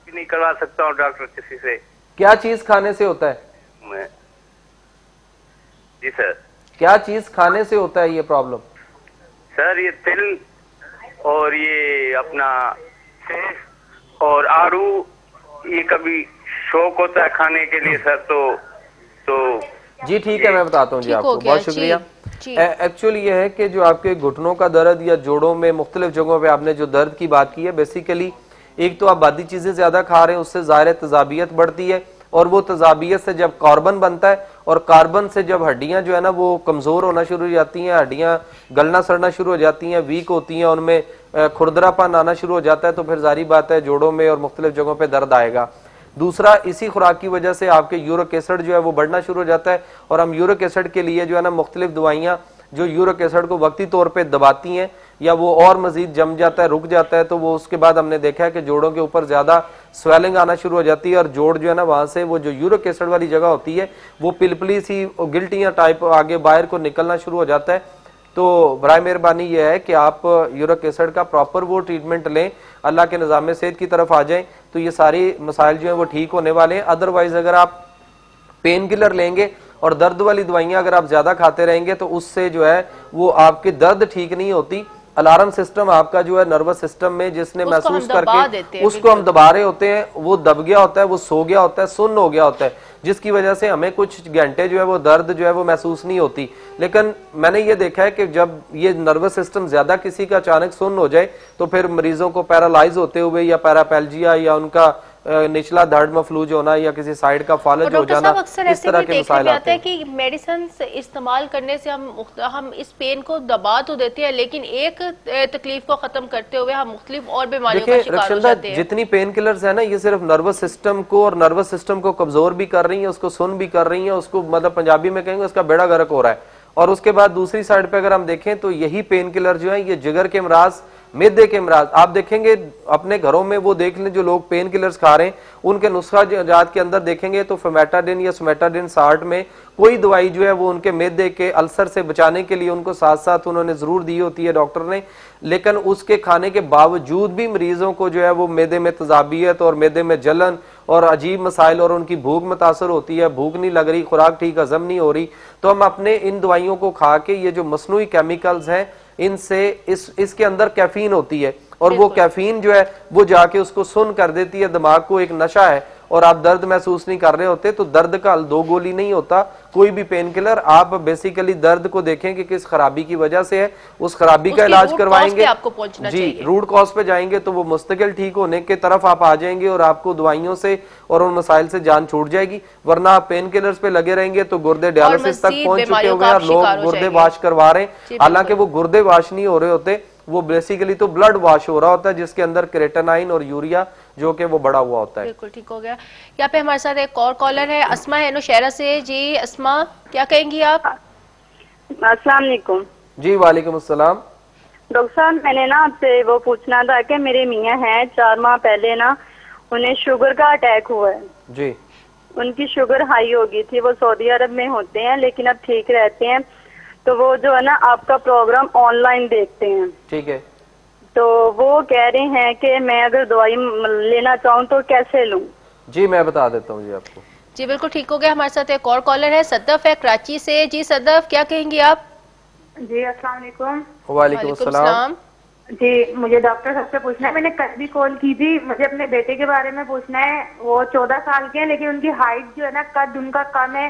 नहीं करवा सकता हूँ डॉक्टर किसी से। क्या चीज खाने से होता है? मैं जी सर। क्या चीज खाने से होता है ये प्रॉब्लम? सर ये तिल और ये अपना सेब और आड़ू, ये कभी शौक होता है खाने के लिए सर, तो जी ठीक है, मैं बताता हूँ जी आपको। बहुत शुक्रिया। एक्चुअली ये है कि जो आपके घुटनों का दर्द या जोड़ों में मुख्तलिफ जगहों पे आपने जो दर्द की बात की है, बेसिकली एक तो आप बादी चीजें ज्यादा खा रहे हैं, उससे ज़ाहिर तजाबियत बढ़ती है, और वो तजाबियत से जब कार्बन बनता है, और कार्बन से जब हड्डियां जो है ना वो कमजोर होना शुरू हो जाती हैं, हड्डियां गलना सड़ना शुरू हो जाती हैं, वीक होती हैं, उनमें खुरदरापन आना शुरू हो जाता है, तो फिर जारी बात है जोड़ों में और मुख्तलिफ जगहों पर दर्द आएगा। दूसरा, इसी खुराक की वजह से आपके यूरिक एसिड जो है वो बढ़ना शुरू हो जाता है, और हम यूरिक एसिड के लिए जो है ना मुख्तलिफ दवाइयाँ जो यूरिक एसिड को वक्ती तौर पे दबाती हैं, या वो और मजीद जम जाता है, रुक जाता है, तो वो उसके बाद हमने देखा है कि जोड़ों के ऊपर ज्यादा स्वेलिंग आना शुरू हो जाती है, और जोड़ जो है ना वहां से वो जो यूरिक एसिड वाली जगह होती है वो पिलपली सी गिल्टियां टाइप आगे बाहर को निकलना शुरू हो जाता है। तो बराए मेहरबानी ये है कि आप यूरिक एसिड का प्रॉपर वो ट्रीटमेंट लें, अल्लाह के निज़ाम सेहत की तरफ आ जाएं, तो ये सारी मसाइल जो है वो ठीक होने वाले हैं। अदरवाइज अगर आप पेन किलर लेंगे और दर्द वाली दवाइयां अगर आप ज्यादा खाते रहेंगे तो उससे जो है वो आपकी दर्द ठीक नहीं होती। अलार्म सिस्टम आपका जो है नर्वस सिस्टम में जिसने महसूस करके उसको हम दबा रहे होते हैं, वो दब गया होता है, वो सो गया होता है, सुन्न हो गया होता है, जिसकी वजह से हमें कुछ घंटे जो है वो दर्द जो है वो महसूस नहीं होती। लेकिन मैंने ये देखा है कि जब ये नर्वस सिस्टम ज्यादा किसी का अचानक सुन्न हो जाए तो फिर मरीजों को पैरालाइज होते हुए या पैरापेल्जिया या उनका निचला धड़ मफलूज होना या किसी साइड का फालज हो जाना, इस तरह के मसाइल आते हैं कि मेडिसिन इस्तेमाल करने से हम इस पेन को दबा तो देते हैं, लेकिन एक तकलीफ को खत्म करते हुए हम मुख्तलिफ और बीमारियों का शिकार हो जाते हैं। जितनी पेन किलर्स है ना, ये सिर्फ नर्वस सिस्टम को और नर्वस सिस्टम को कमजोर भी कर रही है, उसको सुन भी कर रही है, उसको मतलब पंजाबी में कहेंगे उसका बेड़ा गर्क हो रहा है। और उसके बाद दूसरी साइड पे अगर हम देखें तो यही पेन किलर जो है ये जिगर के अमराज, मैदे के अमराज, आप देखेंगे अपने घरों में वो देख लें जो लोग पेन किलर्स खा रहे हैं उनके नुस्खा जात के अंदर देखेंगे तो फेमेटाडिन या सोमेटाडिन 60 में कोई दवाई जो है वो उनके मैदे के अल्सर से बचाने के लिए उनको साथ साथ उन्होंने जरूर दी होती है डॉक्टर ने, लेकिन उसके खाने के बावजूद भी मरीजों को जो है वो मैदे में तजाबियत और मैदे में जलन और अजीब मसाइल और उनकी भूख मुतासर होती है, भूख नहीं लग रही, खुराक ठीक हजम नहीं हो रही। तो हम अपने इन दवाइयों को खा के, ये जो मसनूई केमिकल्स हैं इनसे इसके अंदर कैफीन होती है, और वो कैफीन जो है वो जाके उसको सुन कर देती है, दिमाग को एक नशा है, और आप दर्द महसूस नहीं कर रहे होते। तो दर्द का 2 गोली नहीं होता कोई भी पेन किलर। आप बेसिकली दर्द को देखें कि किस खराबी की वजह से है, उस खराबी का इलाज करवाएंगे जी, रूट कॉज पे जाएंगे तो वो मुस्तकिल ठीक होने की तरफ आप आ जाएंगे और आपको दवाइयों से और उन मसाइल से जान छूट जाएगी। वरना आप पेन किलर्स पे लगे रहेंगे तो गुर्दे डायलिसिस तक पहुंच चुके हुए हैं, लोग गुर्दे वाश करवा रहे हैं, हालांकि वो गुर्दे वाश नहीं हो रहे होते, वो बेसिकली तो ब्लड वॉश हो रहा होता है जिसके अंदर क्रेटानाइन और यूरिया जो कि वो बढ़ा हुआ होता है। बिल्कुल ठीक हो गया। यहाँ पे हमारे साथ एक और कॉलर है, अस्मा है नौशहरा से। जी अस्मा, क्या कहेंगी आप? अस्सलाम वालेकुम। जी वालेकुम अस्सलाम। डॉक्टर साहब, मैंने ना आपसे वो पूछना था कि मेरे मियाँ हैं, 4 माह पहले ना उन्हें शुगर का अटैक हुआ है जी। उनकी शुगर हाई हो गई थी। वो सऊदी अरब में होते हैं लेकिन अब ठीक रहते हैं। तो वो जो है ना आपका प्रोग्राम ऑनलाइन देखते हैं। ठीक है। तो वो कह रहे हैं कि मैं अगर दवाई लेना चाहूँ तो कैसे लूँ? जी मैं बता देता हूँ जी आपको। जी बिल्कुल ठीक हो गया। हमारे साथ एक और कॉलर है, सदफ है कराची से। जी सदफ, क्या कहेंगी आप? जी अस्सलाम वालेकुम। वालेकुम अस्सलाम। जी मुझे डॉक्टर साहब से पूछना है, मैंने कल भी कॉल की थी। मुझे अपने बेटे के बारे में पूछना है। वो 14 साल के हैं लेकिन उनकी हाइट जो है ना, कद उनका कम है।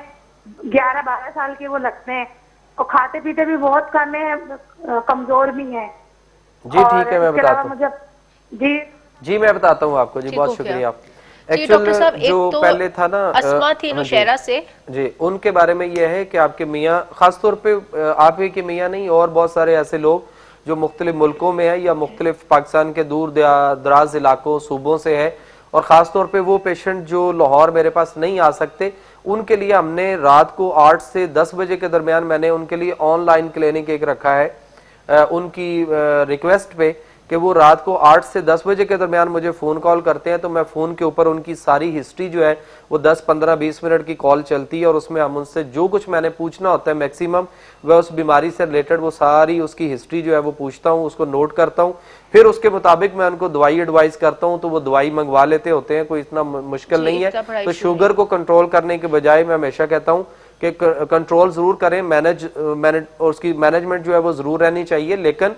11-12 साल के वो लगते हैं और खाते पीते भी बहुत कम है, कमजोर भी है। जी ठीक है, मैं बताता हूँ। जी मैं बताता हूँ आपको। जी बहुत शुक्रिया। डॉक्टर साहब, जो तो पहले था ना अस्मा थी नौशहरा से जी, उनके बारे में यह है कि आपके मियाँ, खासतौर पे आप ही के मियाँ नहीं और बहुत सारे ऐसे लोग जो मुख्तलिफ मुल्कों में है या मुख्तलिफ पाकिस्तान के दूर दराज इलाकों सूबों से है, और ख़ासतौर पे वो पेशेंट जो लाहौर मेरे पास नहीं आ सकते, उनके लिए हमने रात को 8 से 10 बजे के दरमियान मैंने उनके लिए ऑनलाइन क्लिनिक एक रखा है। उनकी रिक्वेस्ट पे कि वो रात को 8 से 10 बजे के दरमियान मुझे फ़ोन कॉल करते हैं, तो मैं फ़ोन के ऊपर उनकी सारी हिस्ट्री जो है वो 10, 15, 20 मिनट की कॉल चलती है और उसमें हम उनसे जो कुछ मैंने पूछना होता है मैक्सिमम, वह उस बीमारी से रिलेटेड वो सारी उसकी हिस्ट्री जो है वो पूछता हूँ, उसको नोट करता हूँ, फिर उसके मुताबिक मैं उनको दवाई एडवाइस करता हूँ, तो वो दवाई मंगवा लेते होते हैं। कोई इतना मुश्किल नहीं है। तो शुगर को कंट्रोल करने के बजाय मैं हमेशा कहता हूँ कि कंट्रोल जरूर करें, और उसकी मैनेजमेंट जो है वो जरूर रहनी चाहिए, लेकिन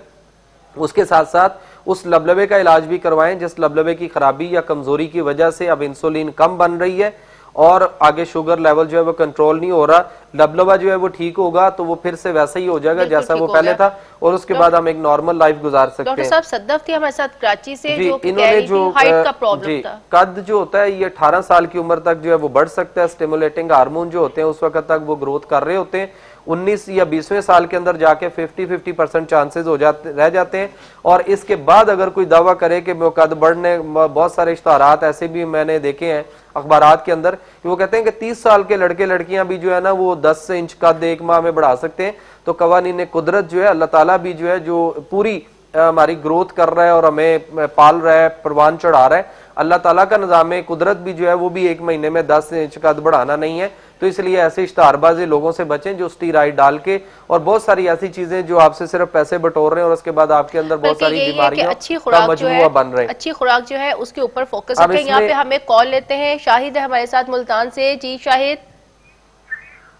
उसके साथ साथ उस लबलबे का इलाज भी करवाएं जिस लबलबे की खराबी या कमजोरी की वजह से अब इंसुलिन कम बन रही है और आगे शुगर लेवल जो है वो कंट्रोल नहीं हो रहा। लबलबा जो है वो ठीक होगा तो वो फिर से वैसा ही हो जाएगा जैसा वो पहले था, और उसके बाद हम एक नॉर्मल लाइफ गुजार सकते हैं। डॉक्टर साहब, सदफ थी हमारे साथ कराची से, जी, जो इन्होंने जो हाइट का प्रॉब्लम था। कद जो होता है ये 18 साल की उम्र तक जो है वो बढ़ सकता है। स्टिमुलेटिंग हार्मोन जो होते हैं उस वक्त तक वो ग्रोथ कर रहे होते हैं। 19 या 20वें साल के अंदर जाके 50% चांसेस हो जाते रह जाते हैं। और इसके बाद अगर कोई दावा करे कि वो कद बढ़ने, बहुत सारे इश्तहारात ऐसे भी मैंने देखे हैं अखबारात के अंदर कि वो कहते हैं कि 30 साल के लड़के लड़कियां भी जो है ना वो 10 इंच कद 1 माह में बढ़ा सकते हैं। तो कवानीन कुदरत जो है, अल्लाह ताला भी जो है जो पूरी हमारी ग्रोथ कर रहा है और हमें पाल रहा है, परवान चढ़ा रहा है, अल्लाह ताला का निज़ाम कुदरत भी जो है वो भी 1 महीने में 10 इंच कद बढ़ाना नहीं है। तो इसलिए ऐसे इश्तहारबाजी लोगों से बचें जो स्टीराइड डाल के और बहुत सारी ऐसी चीजें जो आपसे सिर्फ पैसे बटोर रहे हैं और उसके बाद आपके अंदर बहुत सारी बीमारियां का मजमूआ बन रहे हैं। अच्छी खुराक जो है उसके ऊपर फोकस रखें। यहाँ पे हमें कॉल लेते हैं, शाहिद है हमारे साथ मुल्तान से। जी शाहिद।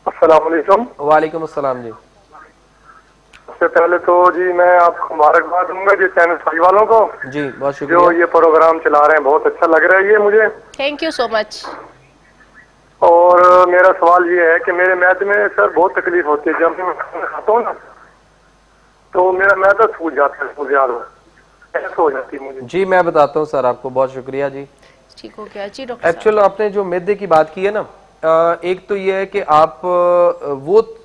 अस्सलाम वालेकुम। वालेकुम अस्सलाम। जी सबसे पहले तो जी मैं आपको मुबारकबाद दूंगा जी चैनल भाई वालों को। जी बहुत शुक्रिया। जो ये प्रोग्राम चला रहे हैं बहुत अच्छा लग रहा है ये मुझे। Thank you so much. और मेरा सवाल ये है कि मेरे मैदे में सर बहुत तकलीफ होती है। जब मैं खाना खाता हूँ ना तो मेरा मैदा सूज जाता है, बहुत ज्यादा ऐसे हो जाती है मुझे। जी मैं बताता हूँ सर आपको। बहुत शुक्रिया जी। ठीक हो गया जी डॉक्टर। एक्चुअल आपने जो मैदे की बात की है ना, एक तो ये है कि आप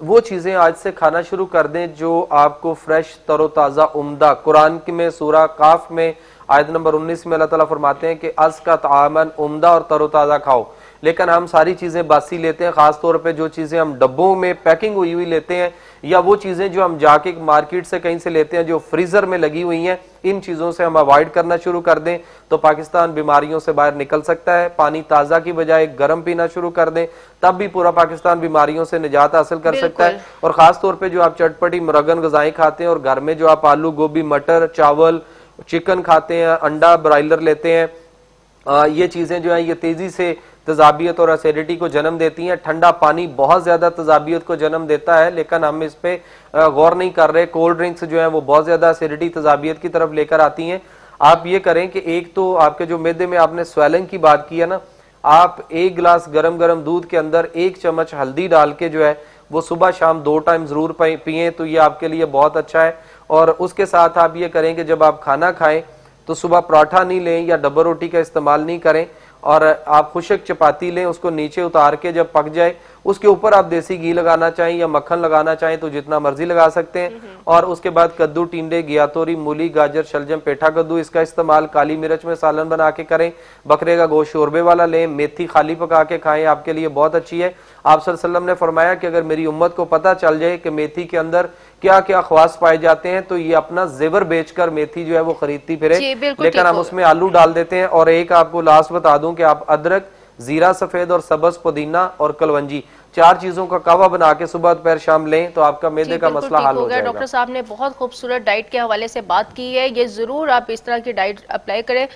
वो चीजें आज से खाना शुरू कर दें जो आपको फ्रेश, तरोताजा, उम्दा। कुरान में सूरा काफ में आयत नंबर 19 में अल्लाह ताला फरमाते हैं कि अज़ का तामन, उम्दा और तरोताजा खाओ। लेकिन हम सारी चीजें बासी लेते हैं, खासतौर पे जो चीजें हम डब्बों में पैकिंग हुई हुई लेते हैं या वो चीजें जो हम जाके मार्केट से कहीं से लेते हैं जो फ्रीजर में लगी हुई हैं, इन चीजों से हम अवॉइड करना शुरू कर दें तो पाकिस्तान बीमारियों से बाहर निकल सकता है। पानी ताजा की बजाय गर्म पीना शुरू कर दें, तब भी पूरा पाकिस्तान बीमारियों से निजात हासिल कर सकता है। और खासतौर पर जो आप चटपटी मुरगन ग़िज़ाएं खाते हैं और घर में जो आप आलू, गोभी, मटर, चावल, चिकन खाते हैं, अंडा ब्रायलर लेते हैं, ये चीजें जो है ये तेजी से तजाबियत और एसिडिटी को जन्म देती हैं। ठंडा पानी बहुत ज्यादा तजाबियत को जन्म देता है, लेकिन हम इस पे गौर नहीं कर रहे। कोल्ड ड्रिंक्स जो है वो बहुत ज्यादा एसिडिटी, तजाबियत की तरफ लेकर आती हैं। आप ये करें कि एक तो आपके जो मैदे में आपने स्वेलिंग की बात की है ना, आप 1 गिलास गरम गरम दूध के अंदर 1 चम्मच हल्दी डाल के जो है वो सुबह शाम 2 टाइम जरूर पिए, तो ये आपके लिए बहुत अच्छा है। और उसके साथ आप ये करें कि जब आप खाना खाएं तो सुबह पराठा नहीं लें या डब्बा रोटी का इस्तेमाल नहीं करें और आप खुशक चपाती लें, उसको नीचे उतार के जब पक जाए उसके ऊपर आप देसी घी लगाना चाहें या मक्खन लगाना चाहें तो जितना मर्जी लगा सकते हैं। और उसके बाद कद्दू, टिंडे, गियातोरी, मूली, गाजर, शलजम, पेठा कद्दू, इसका इस्तेमाल काली मिर्च में सालन बना के करें। बकरे का गोश्त शोरबे वाला लें। मेथी खाली पका के खाएं, आपके लिए बहुत अच्छी है। आप सल्लल्लाहु अलैहि वसल्लम ने फरमाया कि अगर मेरी उम्मत को पता चल जाए कि मेथी के अंदर क्या क्या ख्वास पाए जाते हैं तो ये अपना जेवर बेचकर मेथी जो है वो खरीदती फिरे, लेकिन हम उसमें आलू डाल देते हैं। और एक आपको लास्ट बता दूं कि आप अदरक, जीरा सफेद और सब्ज पुदीना और कलवंजी 4 चीजों का कावा बना के सुबह दोपहर शाम लें तो आपका मैदे का मसला हल हो जाएगा। डॉक्टर साहब ने बहुत खूबसूरत डाइट के हवाले से बात की है, ये जरूर आप इस तरह की डाइट अप्लाई करें।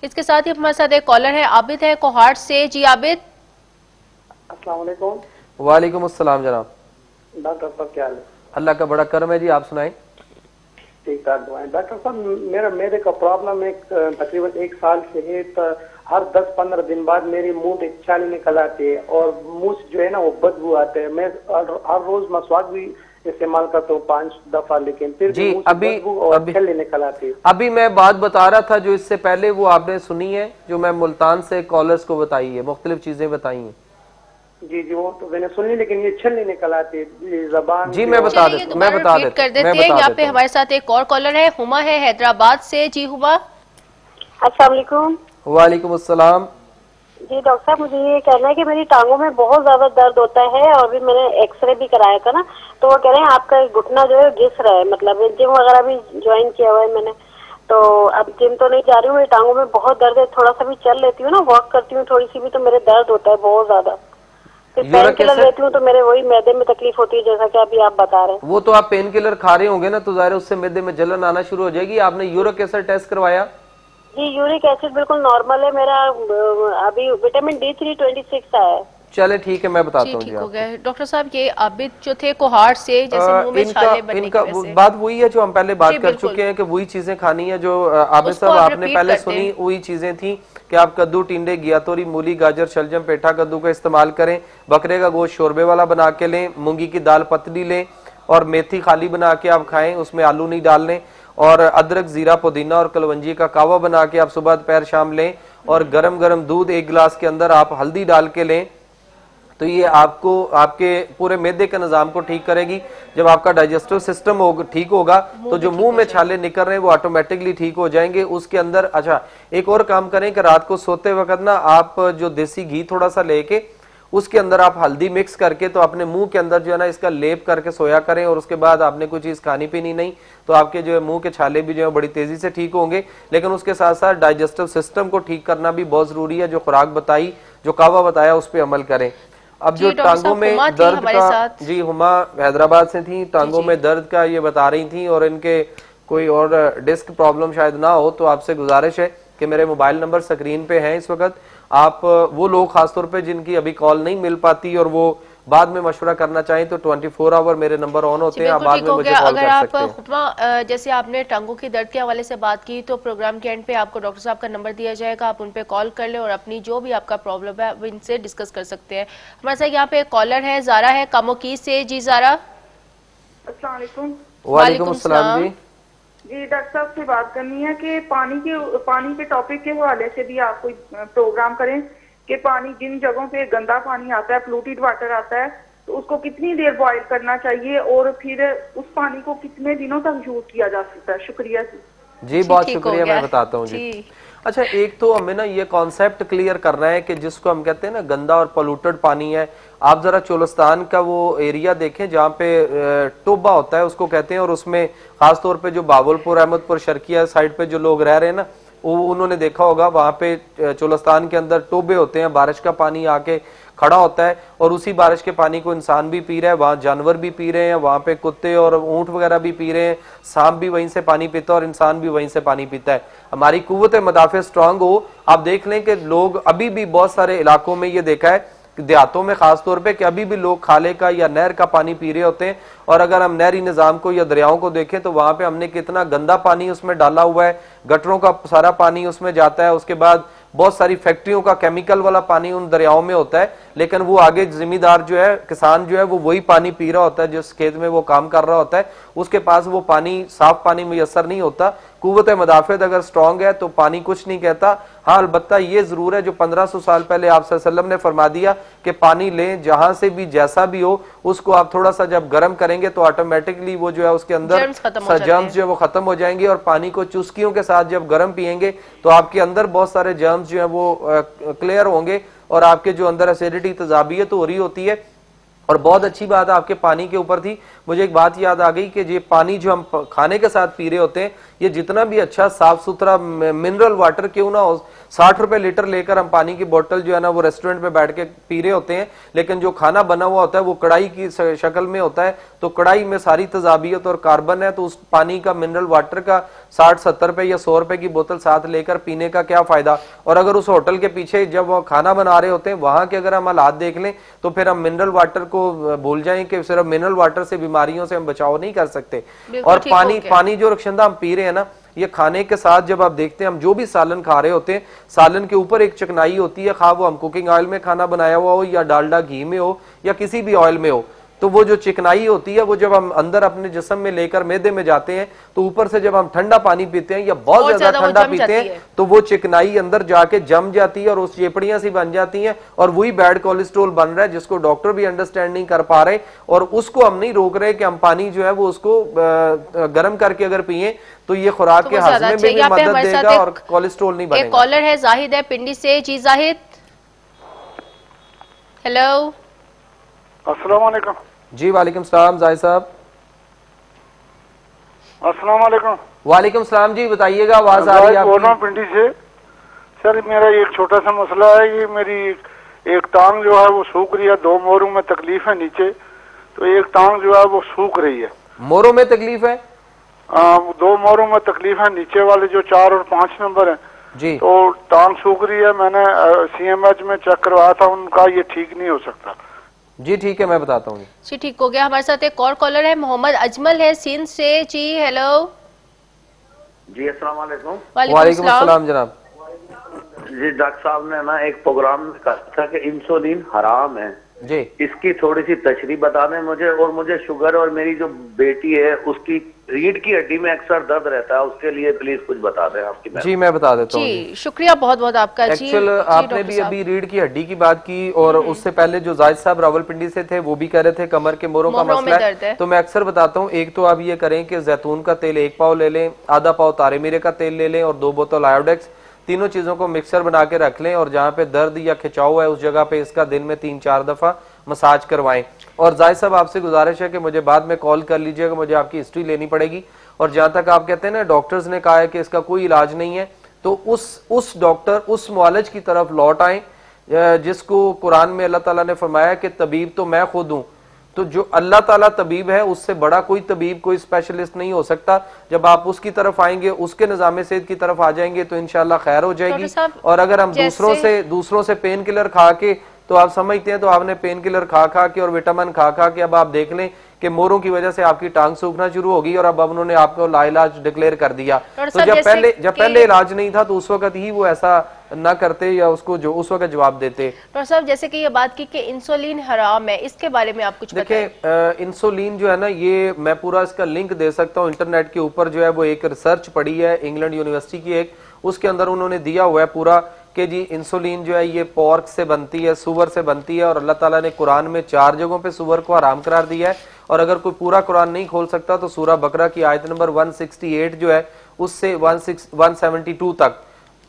इसके साथ ही हमारे साथ एक कॉलर है, आबिद है कोहाट से। जी आबिद। अस्सलाम वालेकुम। वालेकुम अस्सलाम जनाब। डॉक्टर साहब क्या हाल है? अल्लाह का बड़ा करम है जी, आप सुनाएं। ठीक ठाक दुआएं। डॉक्टर साहब मेरा मेरे का प्रॉब्लम एक तकरीबन 1 साल से है, तो हर 10-15 दिन बाद मेरी मुंह पे छाले निकल आते हैं और मुंह से जो है ना वो बदबू आते हैं। मैं हर रोज मसवाक भी इस्तेमाल करता हूँ 5 दफा, लेकिन फिर जी अभी छाले निकल आते हैं। अभी मैं बात बता रहा था जो इससे पहले वो आपने सुनी है, जो मैं मुल्तान से कॉलर्स को बताई है, मुख्तलिफ चीजें बताई हैं। जी जी वो तो मैंने सुनी, लेकिन ये छल्ले निकल आते जबान। जी मैं बता देता हूँ। यहाँ पे हमारे साथ एक और कॉलर है, हुमा है हैदराबाद से। जी हुमा। अस्सलाम वालेकुम। वालेकुम अस्सलाम। जी डॉक्टर साहब मुझे ये कहना है कि मेरी टांगों में बहुत ज्यादा दर्द होता है और भी मैंने एक्सरे भी कराया था ना, तो वो कह रहे हैं आपका घुटना जो है घिस रहा है, मतलब जिम वगैरह भी ज्वाइन किया हुआ है मैंने, तो अब जिम तो नहीं जा रही हूँ, मेरी टांगों में बहुत दर्द है। थोड़ा सा भी चल लेती हूँ ना, वॉक करती हूँ थोड़ी सी भी, तो मेरे दर्द होता है बहुत ज्यादा। फिर पेन किलर लेती हूँ तो मेरे वही मैदे में तकलीफ होती है, जैसा कि अभी आप बता रहे हैं। वो तो आप पेन किलर खा रहे होंगे ना, तो जाहिर है उससे मैदे में जलन आना शुरू हो जाएगी। आपने यूरिक एसिड टेस्ट करवाया? जी यूरिक एसिड बिल्कुल नॉर्मल है मेरा, अभी विटामिन D3 26 आया है। चले ठीक है, मैं बताता हूँ। ठीक हो गया डॉक्टर साहब। ये आबिद जो थे कोहाट से, जैसे मुंह में छाले बनने की वजह से, बात वही है जो हम पहले बात कर चुके हैं कि वही चीजें खानी है जो आबिद साहब आपने पहले सुनी, वही चीजें थी कि आप कद्दू, टिंडे, गियातोरी, मूली, गाजर, शलजम, पेठा कद्दू का इस्तेमाल करें। बकरे का गोश्त शोरबे वाला बना के लें। मूंगी की दाल पतली लें और मेथी खाली बना के आप खाएं, उसमें आलू नहीं डालने। और अदरक, जीरा, पुदीना और कलवंजी का कावा बना के आप सुबह दोपहर शाम लें। और गरम गरम दूध 1 गिलास के अंदर आप हल्दी डाल के लें, तो ये आपको आपके पूरे मैदे के निजाम को ठीक करेगी। जब आपका डाइजेस्टिव सिस्टम ठीक होगा तो जो मुंह में छाले निकल रहे हैं वो ऑटोमेटिकली ठीक हो जाएंगे। उसके अंदर अच्छा एक और काम करें कि रात को सोते वक्त ना आप जो देसी घी थोड़ा सा लेके उसके अंदर आप हल्दी मिक्स करके तो अपने मुंह के अंदर जो है ना इसका लेप करके सोया करें। और उसके बाद आपने कोई चीज खानी पीनी नहीं, तो आपके जो है मुंह के छाले भी जो है बड़ी तेजी से ठीक होंगे। लेकिन उसके साथ साथ डाइजेस्टिव सिस्टम को ठीक करना भी बहुत जरूरी है। जो खुराक बताई, जो कावा बताया, उस पर अमल करें। अब जो टांगों में दर्द का, जी हुमा हैदराबाद से थी, टांगों में दर्द का ये बता रही थी और इनके कोई और डिस्क प्रॉब्लम शायद ना हो, तो आपसे गुजारिश है कि मेरे मोबाइल नंबर स्क्रीन पे हैं इस वक्त। आप वो लोग खासतौर पे जिनकी अभी कॉल नहीं मिल पाती और वो बाद में मशवरा करना चाहें तो 24 आवर मेरे नंबर ऑन होते हैं, आप बाद में मुझे कॉल कर सकते हैं। हुमा जैसे आपने टांगों की दर्द के हवाले से बात की, तो प्रोग्राम के एंड पे आपको डॉक्टर साहब का नंबर दिया जाएगा, आप उन पे कॉल कर ले और अपनी जो भी आपका प्रॉब्लम है वो इनसे डिस्कस कर सकते हैं। हमारे साथ यहाँ पे एक कॉलर है, जारा है कामोकी से। जी जारा। अस्सलाम वालेकुम। वालेकुम अस्सलाम। जी जी डॉक्टर साहब से बात करनी है कि पानी के टॉपिक के हवाले से भी आप कोई प्रोग्राम करें कि पानी जिन जगहों पे गंदा पानी आता है, पोल्यूटेड वाटर आता है, तो उसको कितनी देर बॉईल करना चाहिए और फिर उस पानी को कितने दिनों तक यूज किया जा सकता है। शुक्रिया जी बहुत शुक्रिया, मैं बताता हूँ जी। अच्छा एक तो हमें ना ये कॉन्सेप्ट क्लियर करना है कि जिसको हम कहते हैं ना गंदा और पोल्यूटेड पानी है। आप जरा चोलस्तान का वो एरिया देखें जहाँ पे टोबा होता है उसको कहते हैं, और उसमें खासतौर पे जो बावलपुर, अहमदपुर, शर्किया साइड पे जो लोग रह रहे हैं ना, उन्होंने देखा होगा वहां पे चोलस्तान के अंदर टोबे होते हैं, बारिश का पानी आके खड़ा होता है और उसी बारिश के पानी को इंसान भी पी रहा है, वहां जानवर भी पी रहे हैं, वहां पे कुत्ते और ऊंट वगैरह भी पी रहे हैं, सांप भी वहीं से पानी पीता है और इंसान भी वहीं से पानी पीता है। हमारी कुव्वत मदाफे स्ट्रांग हो। आप देख लें कि लोग अभी भी बहुत सारे इलाकों में ये देखा है देहातों में खासतौर पे कि अभी भी लोग खाले का या नहर का पानी पी रहे होते हैं। और अगर हम नहरी निजाम को या दरियाओं को देखें तो वहां पे हमने कितना गंदा पानी उसमें डाला हुआ है, गटरों का सारा पानी उसमें जाता है। उसके बाद बहुत सारी फैक्ट्रियों का केमिकल वाला पानी उन दरियाओं में होता है, लेकिन वो आगे जिम्मेदार जो है, किसान जो है, वो वही पानी पी रहा होता है जिस खेत में वो काम कर रहा होता है। उसके पास वो पानी, साफ पानी मुयसर नहीं होता। कुव्वत मदाफ़त अगर स्ट्रांग है तो पानी कुछ नहीं कहता। हाँ, अलबत्ता ये जरूर है जो 1500 साल पहले आप सल्लल्लाहु अलैहि वसल्लम ने फरमा दिया कि पानी लें जहां से भी जैसा भी हो, उसको आप थोड़ा सा जब गर्म करेंगे तो ऑटोमेटिकली वो जो है उसके अंदर जर्म्स जो है वो खत्म हो जाएंगे, और पानी को चुस्कियों के साथ जब गर्म पिएंगे तो आपके अंदर बहुत सारे जर्म्स जो है वो क्लियर होंगे और आपके जो अंदर एसिडिटी तेजाबियत हो रही होती है। और बहुत अच्छी बात आपके पानी के ऊपर थी, मुझे एक बात याद आ गई कि ये पानी जो हम खाने के साथ पी रहे होते हैं, ये जितना भी अच्छा साफ सुथरा मिनरल वाटर क्यों ना हो, 60 रुपए लीटर लेकर हम पानी की बोतल जो है ना वो रेस्टोरेंट में बैठ के पी रहे होते हैं, लेकिन जो खाना बना हुआ होता है वो कढ़ाई की शक्ल में होता है, तो कढ़ाई में सारी तेजाबियत और कार्बन है, तो उस पानी का मिनरल वाटर का 60-70 रुपए या 100 रुपए की बोतल साथ लेकर पीने का क्या फायदा। और अगर उस होटल के पीछे जब वो खाना बना रहे होते हैं वहां के अगर हम हालात देख लें तो फिर हम मिनरल वाटर को भूल जाएं कि सिर्फ मिनरल वाटर से बीमारियों से हम बचाव नहीं कर सकते। और पानी जो रक्षंदा हम पी रहे हैं ना, ये खाने के साथ जब आप देखते हैं, हम जो भी सालन खा रहे होते हैं, सालन के ऊपर एक चिकनाई होती है, खा वो हम कुकिंग ऑयल में खाना बनाया हुआ हो या डालडा घी में हो या किसी भी ऑयल में हो, तो वो जो चिकनाई होती है वो जब हम अंदर अपने जिस्म में लेकर मैदे में जाते हैं तो ऊपर से जब हम ठंडा पानी पीते हैं या बहुत ज्यादा ठंडा पीते हैं तो वो चिकनाई अंदर जाके जम जाती है और उस चेपड़ियां सी बन जाती हैं और वही बैड कोलेस्ट्रॉल बन रहा है, जिसको डॉक्टर भी अंडरस्टैंड नहीं कर पा रहे। और उसको हम नहीं रोक रहे कि हम पानी जो है वो उसको गर्म करके अगर पिए तो ये खुराक के हाजमे में भी मदद देगा और कोलेस्ट्रॉल नहीं बनेगा। एक कॉलर है जाहिद है पिंडी से। जी जाहिद, हेलो, अस्सलाम वालेकुम। जी वालेकुम सलाम जाहिद साहब। अस्सलाम वालेकुम। वालेकुम सलाम जी, बताइएगा, आवाज आ रही है? बोल रहा हूँ पिंडी से। सर मेरा एक छोटा सा मसला है, ये मेरी एक टांग जो है वो सूख रही है, 2 मोरों में तकलीफ है नीचे, तो एक टांग जो है वो सूख रही है। मोरों में तकलीफ है? 2 मोरों में तकलीफ है, नीचे वाले जो 4 और 5 नंबर है जी, तो टांग सूख रही है। मैंने CMH में चेक करवाया था, उनका ये ठीक नहीं हो सकता। जी ठीक है, मैं बताता हूँ जी। ठीक हो गया। हमारे साथ एक और कॉलर है, मोहम्मद अजमल है सिंध से। जी हेलो जी, अस्सलाम वालेकुम। वालेकुम अस्सलाम जनाब। जी डॉक्टर साहब ने ना एक प्रोग्राम में कहा था कि इंसुलिन हराम है जी, इसकी थोड़ी सी तशरीह बता दें मुझे। और मुझे शुगर और मेरी जो बेटी है उसकी रीढ़ की हड्डी में अक्सर दर्द रहता है, उसके लिए प्लीज कुछ बता दें आपकी। जी मैं बता देता हूँ। जी शुक्रिया बहुत बहुत आपका। एक्चुअल आपने भी अभी रीढ़ की हड्डी की बात की और उससे पहले जो जाहिद साहब रावलपिंडी से थे वो भी कह रहे थे कमर के मोरों का मसला है। तो मैं अक्सर बताता हूँ, एक तो आप ये करें कि जैतून का तेल 1 पाव ले लें, आधा पाव तारे मीरे का तेल ले लें और 2 बोतल आयोडेक्स, तीनों चीजों को मिक्सर बना के रख लें और जहाँ पे दर्द या खिंचाव है उस जगह पे इसका दिन में 3-4 दफा मसाज करवाएं। और जाहिद साहब आपसे गुजारिश है कि मुझे बाद में कॉल कर लीजिएगा, मुझे आपकी हिस्ट्री लेनी पड़ेगी। और जहां तक आप कहते हैं ना डॉक्टर्स ने कहा है कि इसका कोई इलाज नहीं है, तो उस डॉक्टर उस मुआलिज की तरफ लौट आए जिसको कुरान में अल्लाह ताला ने फरमाया कि तबीब तो मैं खुद हूं। तो जो अल्लाह ताला तबीब है उससे बड़ा कोई तबीब कोई स्पेशलिस्ट नहीं हो सकता। जब आप उसकी तरफ आएंगे, उसके निजाम सेहत की तरफ आ जाएंगे तो इंशाल्लाह खैर हो जाएगी। और अगर हम दूसरों से पेन किलर खा के, तो आप समझते हैं तो आपने पेन किलर खा खा के और विटामिन खा खा के अब आप देख लें कि मोरों की वजह से आपकी टांग सूखना शुरू होगी और अब उन्होंने आपको लाइलाज डिक्लेयर कर दिया। तो जब पहले इलाज नहीं था तो उस वक्त ही वो ऐसा ना करते या उसको जो उस वक्त जवाब देते। डॉक्टर साहब जैसे कि ये बात की कि इंसुलिन हराम है, इसके बारे में आप कुछ देखिए, इंसुलिन जो है ना, ये मैं पूरा इसका लिंक दे सकता हूँ इंटरनेट के ऊपर। जो है वो एक रिसर्च पड़ी है इंग्लैंड यूनिवर्सिटी की एक, उसके अंदर उन्होंने दिया हुआ है पूरा कि जी इंसुलिन जो है ये पोर्क से बनती है, सुअर से बनती है और अल्लाह ताला ने कुरान में 4 जगहों पे सुअर को हराम करार दिया है। और अगर कोई पूरा कुरान नहीं खोल सकता तो सूरा बकरा की आयत नंबर 168 जो है उससे 172 तक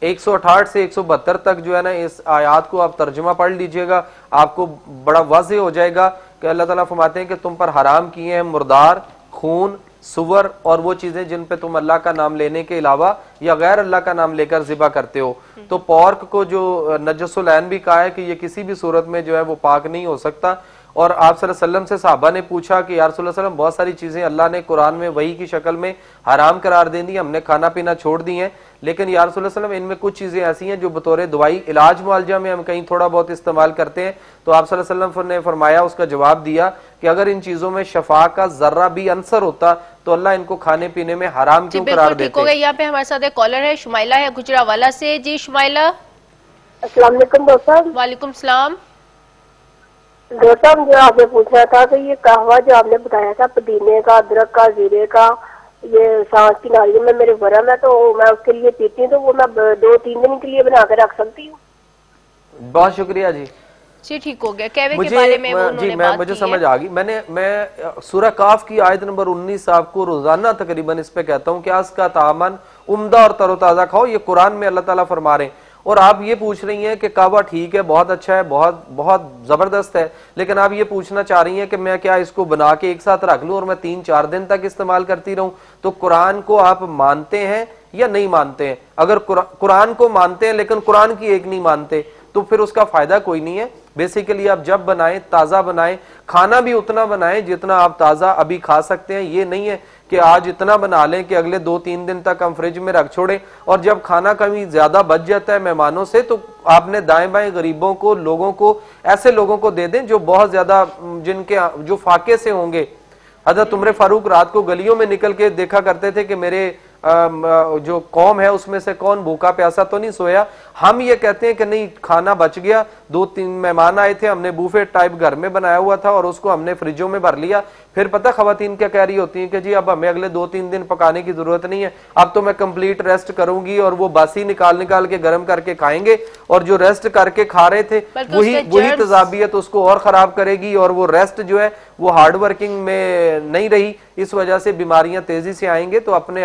168 से 172 तक जो है ना, इस आयात को आप तर्जुमा पढ़ लीजिएगा, आपको बड़ा वाज़ेह हो जाएगा कि अल्लाह ताला फरमाते हैं कि तुम पर हराम किए हैं मुर्दार, खून, सुवर और वो चीजें जिन पे तुम अल्लाह का नाम लेने के अलावा या गैर अल्लाह का नाम लेकर ज़िबा करते हो। तो पोर्क को जो नजसुल ऐन भी कहा है कि ये किसी भी सूरत में जो है वो पाक नहीं हो सकता। और आप सल्लल्लाहु अलैहि वसल्लम से सहाबा ने पूछा कि या रसूल अल्लाह बहुत सारी चीजें अल्लाह ने कुरान में वही की शक्ल में हराम करार दे दी, हमने खाना पीना छोड़ दी हैं, लेकिन या रसूल अल्लाह इनमें कुछ चीजें ऐसी हैं जो बतौर दवाई इलाज मुआलजा में हम कहीं थोड़ा बहुत इस्तेमाल करते हैं। तो आप सल्लल्लाहु अलैहि वसल्लम ने फरमाया, उसका जवाब दिया कि अगर इन चीजों में शफा का जर्रा भी अंसर होता तो अल्लाह इनको खाने पीने में हराम क्यों करार देते। यहाँ पे हमारे साथ एक कॉलर है, शुमाइला है गुजरावाला से। जी शुमाइला। अस्सलाम वालेकुम डॉक्टर। वालेकुम सलाम। डॉक्टर साहब जो आपने पूछा था कि ये कहवा जो आपने बताया था पुदीने का, अदरक का, जीरे का, ये सांस की नाली में मेरे वरम है, तो मैं उसके लिए पीती हूँ, तो वो मैं 2-3 दिन के लिए बना कर रख सकती हूँ? बहुत शुक्रिया जी। जी ठीक हो गया। कहवे के बारे में मुझे समझ आ गई। मैं सूरह काफ की आयत नंबर 19 आपको रोजाना तकरीबन इस पे कहता हूँ कि आज का तामन उम्दा और तरोताजा खाओ, ये कुरान में अल्लाह ताला फरमा रहे हैं। और आप ये पूछ रही हैं कि काबा ठीक है, बहुत अच्छा है, बहुत बहुत जबरदस्त है, लेकिन आप ये पूछना चाह रही हैं कि मैं क्या इसको बना के एक साथ रख लूं और मैं 3-4 दिन तक इस्तेमाल करती रहूं? तो कुरान को आप मानते हैं या नहीं मानते हैं? अगर कुरान को मानते हैं लेकिन कुरान की एक नहीं मानते तो फिर उसका फायदा कोई नहीं है। बेसिकली आप जब बनाएं ताजा बनाएं, खाना भी उतना बनाएं जितना आप ताजा अभी खा सकते हैं। ये नहीं है कि आज इतना बना लें कि अगले 2-3 दिन तक हम फ्रिज में रख छोड़ें और जब खाना कभी ज्यादा बच जाता है मेहमानों से तो आपने दाएं बाएं गरीबों को, लोगों को, ऐसे लोगों को दे दें जो बहुत ज्यादा जिनके जो फाके से होंगे। हज़रत उमर फारूक रात को गलियों में निकल के देखा करते थे कि मेरे जो कौम है उसमें से कौन भूखा प्यासा तो नहीं सोया। हम ये कहते हैं कि नहीं, खाना बच गया, 2-3 मेहमान आए थे, हमने बूफे टाइप घर में बनाया हुआ था और उसको हमने फ्रिजों में भर लिया। फिर पता खवातीन क्या कह रही होती हैं कि जी अब हमें अगले 2-3 दिन पकाने की जरूरत नहीं है, अब तो मैं कंप्लीट रेस्ट करूंगी और वो बासी निकाल के गर्म करके खाएंगे और जो रेस्ट करके खा रहे थे वही तजाबियत उसको और खराब करेगी और वो रेस्ट जो है वो हार्ड वर्किंग में नहीं रही, इस वजह से बीमारियां तेजी से आएंगे। तो अपने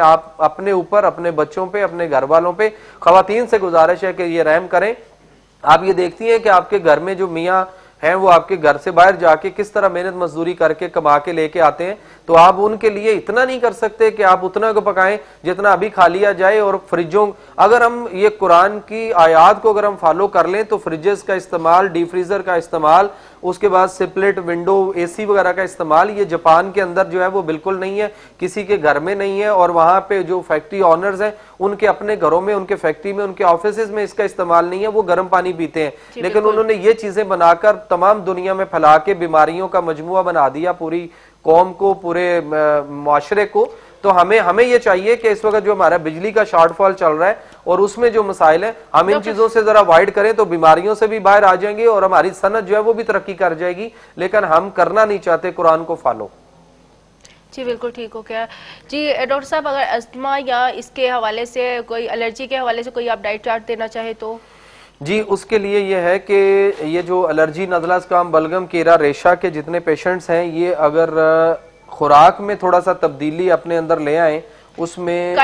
ऊपर, अपने बच्चों पे, अपने घर वालों पे खवातीन से गुजारिश है कि ये रहम करें। आप ये देखती हैं कि आपके घर में जो मियाँ हैं वो आपके घर से बाहर जाके किस तरह मेहनत मजदूरी करके कमा के लेके आते हैं, तो आप उनके लिए इतना नहीं कर सकते कि आप उतना को पकाएं जितना अभी खा लिया जाए। और फ्रिजों, अगर हम ये कुरान की आयात को अगर हम फॉलो कर लें तो फ्रिजेस का इस्तेमाल, डीप फ्रीजर का इस्तेमाल, उसके बाद स्प्लिट विंडो एसी वगैरह का इस्तेमाल, ये जापान के अंदर जो है वो बिल्कुल नहीं है, किसी के घर में नहीं है। और वहां पे जो फैक्ट्री ऑनर्स हैं उनके अपने घरों में, उनके फैक्ट्री में, उनके ऑफिस में इसका इस्तेमाल नहीं है, वो गर्म पानी पीते हैं। लेकिन उन्होंने ये चीजें बनाकर तमाम दुनिया में फैला के बीमारियों का मजमुआ बना दिया पूरी कौम को, पूरे मुआशरे को। तो हमें ये चाहिए कि इस वक्त जो हमारा बिजली का शॉर्टफॉल चल रहा है और उसमें जो मसाइल हैं, हम इन चीजों से जरा अवॉइड करें तो बीमारियों से भी बाहर आ जाएंगे और हमारी सनत जो है वो भी तरक्की कर जाएगी। लेकिन हम करना नहीं चाहते कुरान को फॉलो। जी बिल्कुल ठीक हो गया जी। डॉक्टर साहब, अगर अस्थमा या इसके हवाले से, कोई एलर्जी के हवाले से कोई आप डाइट चार्ट देना चाहे तो? जी, उसके लिए ये है कि ये जो एलर्जी, नज़ला, ज़ुकाम, बलगम, कीड़ा, रेशा के जितने पेशेंट्स हैं, ये अगर खुराक में थोड़ा सा तब्दीली अपने अंदर ले आए, उसमें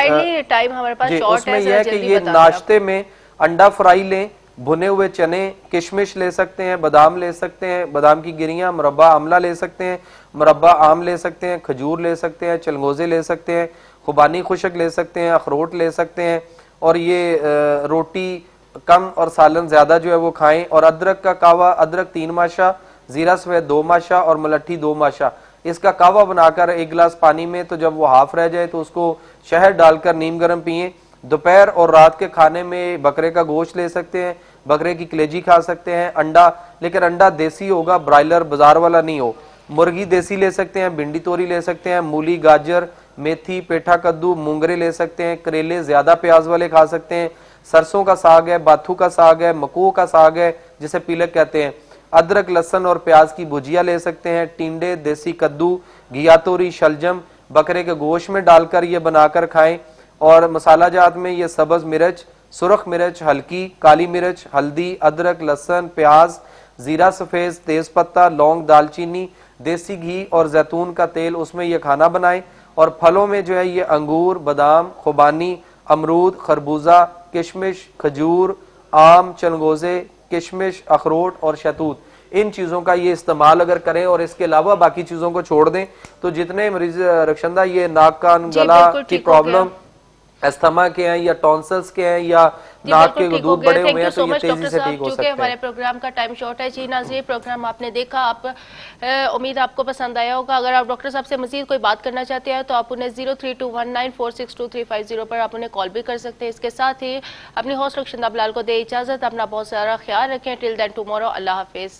टाइम हमारे पास शॉर्ट उसमें यह है कि ये नाश्ते में अंडा फ्राई लें, भुने हुए चने, किशमिश ले सकते हैं, बादाम ले सकते हैं, बादाम की गिरियां, मुरब्बा आमला ले सकते हैं, मुरब्बा आम ले सकते हैं, खजूर ले सकते हैं, चलगोजे ले सकते हैं, खुबानी खुशक ले सकते हैं, अखरोट ले सकते हैं। और ये रोटी कम और सालन ज्यादा जो है वो खाएं। और अदरक का कावा, अदरक 3 माशा, जीरा सफेद 2 माशा और मुलट्ठी 2 माशा, इसका कावा बनाकर 1 गिलास पानी में, तो जब वो हाफ रह जाए तो उसको शहद डालकर नीम गर्म पिए। दोपहर और रात के खाने में बकरे का गोश्त ले सकते हैं, बकरे की कलेजी खा सकते हैं, अंडा, लेकिन अंडा देसी होगा, ब्रायलर बाजार वाला नहीं हो। मुर्गी देसी ले सकते हैं, भिंडी तोरी ले सकते हैं, मूली, गाजर, मेथी, पेठा कद्दू, मूंगरे ले सकते हैं, करेले ज्यादा प्याज वाले खा सकते हैं, सरसों का साग है, बाथू का साग है, मकू का साग है जिसे पीलक कहते हैं, अदरक, लहसुन और प्याज की भुजिया ले सकते हैं, टिंडे, देसी कद्दू, घिया तोरी, शलजम बकरे के गोश्त में डालकर ये बनाकर खाएं। और मसाला जात में ये सब्ज मिर्च, सुरख मिर्च, हल्की काली मिर्च, हल्दी, अदरक, लहसुन, प्याज, जीरा सफेद, तेज पत्ता, लौंग, दालचीनी, देसी घी और जैतून का तेल, उसमें ये खाना बनाएं। और फलों में जो है ये अंगूर, बादाम, खुबानी, अमरूद, खरबूजा, किशमिश, खजूर, आम, चलगोजे, किशमिश, अखरोट और शहतूत, इन चीजों का ये इस्तेमाल अगर करें और इसके अलावा बाकी चीजों को छोड़ दें तो जितने मरीज रक्षंदा ये नाक कान गला की प्रॉब्लम, अस्थमा के हैं या टॉन्सिल्स के हैं या नाक के दूध बड़े हुए हैं, तो ये तेजी से ठीक हो सकते हैं। हमारे प्रोग्राम का टाइम शॉर्ट है जी नाज़रीन, प्रोग्राम आपने देखा, आप उम्मीद आपको पसंद आया होगा। अगर आप डॉक्टर साहब से मजीद कोई बात करना चाहते हैं तो आप उन्हें 032194623350 पर आप उन्हें कॉल भी कर सकते हैं। इसके साथ ही अपनी होस्ट रक्षंदा बिलाल को दे इजाजत, अपना बहुत सारा ख्याल रखें। टिल देन टुमारो, अल्लाह हाफिज।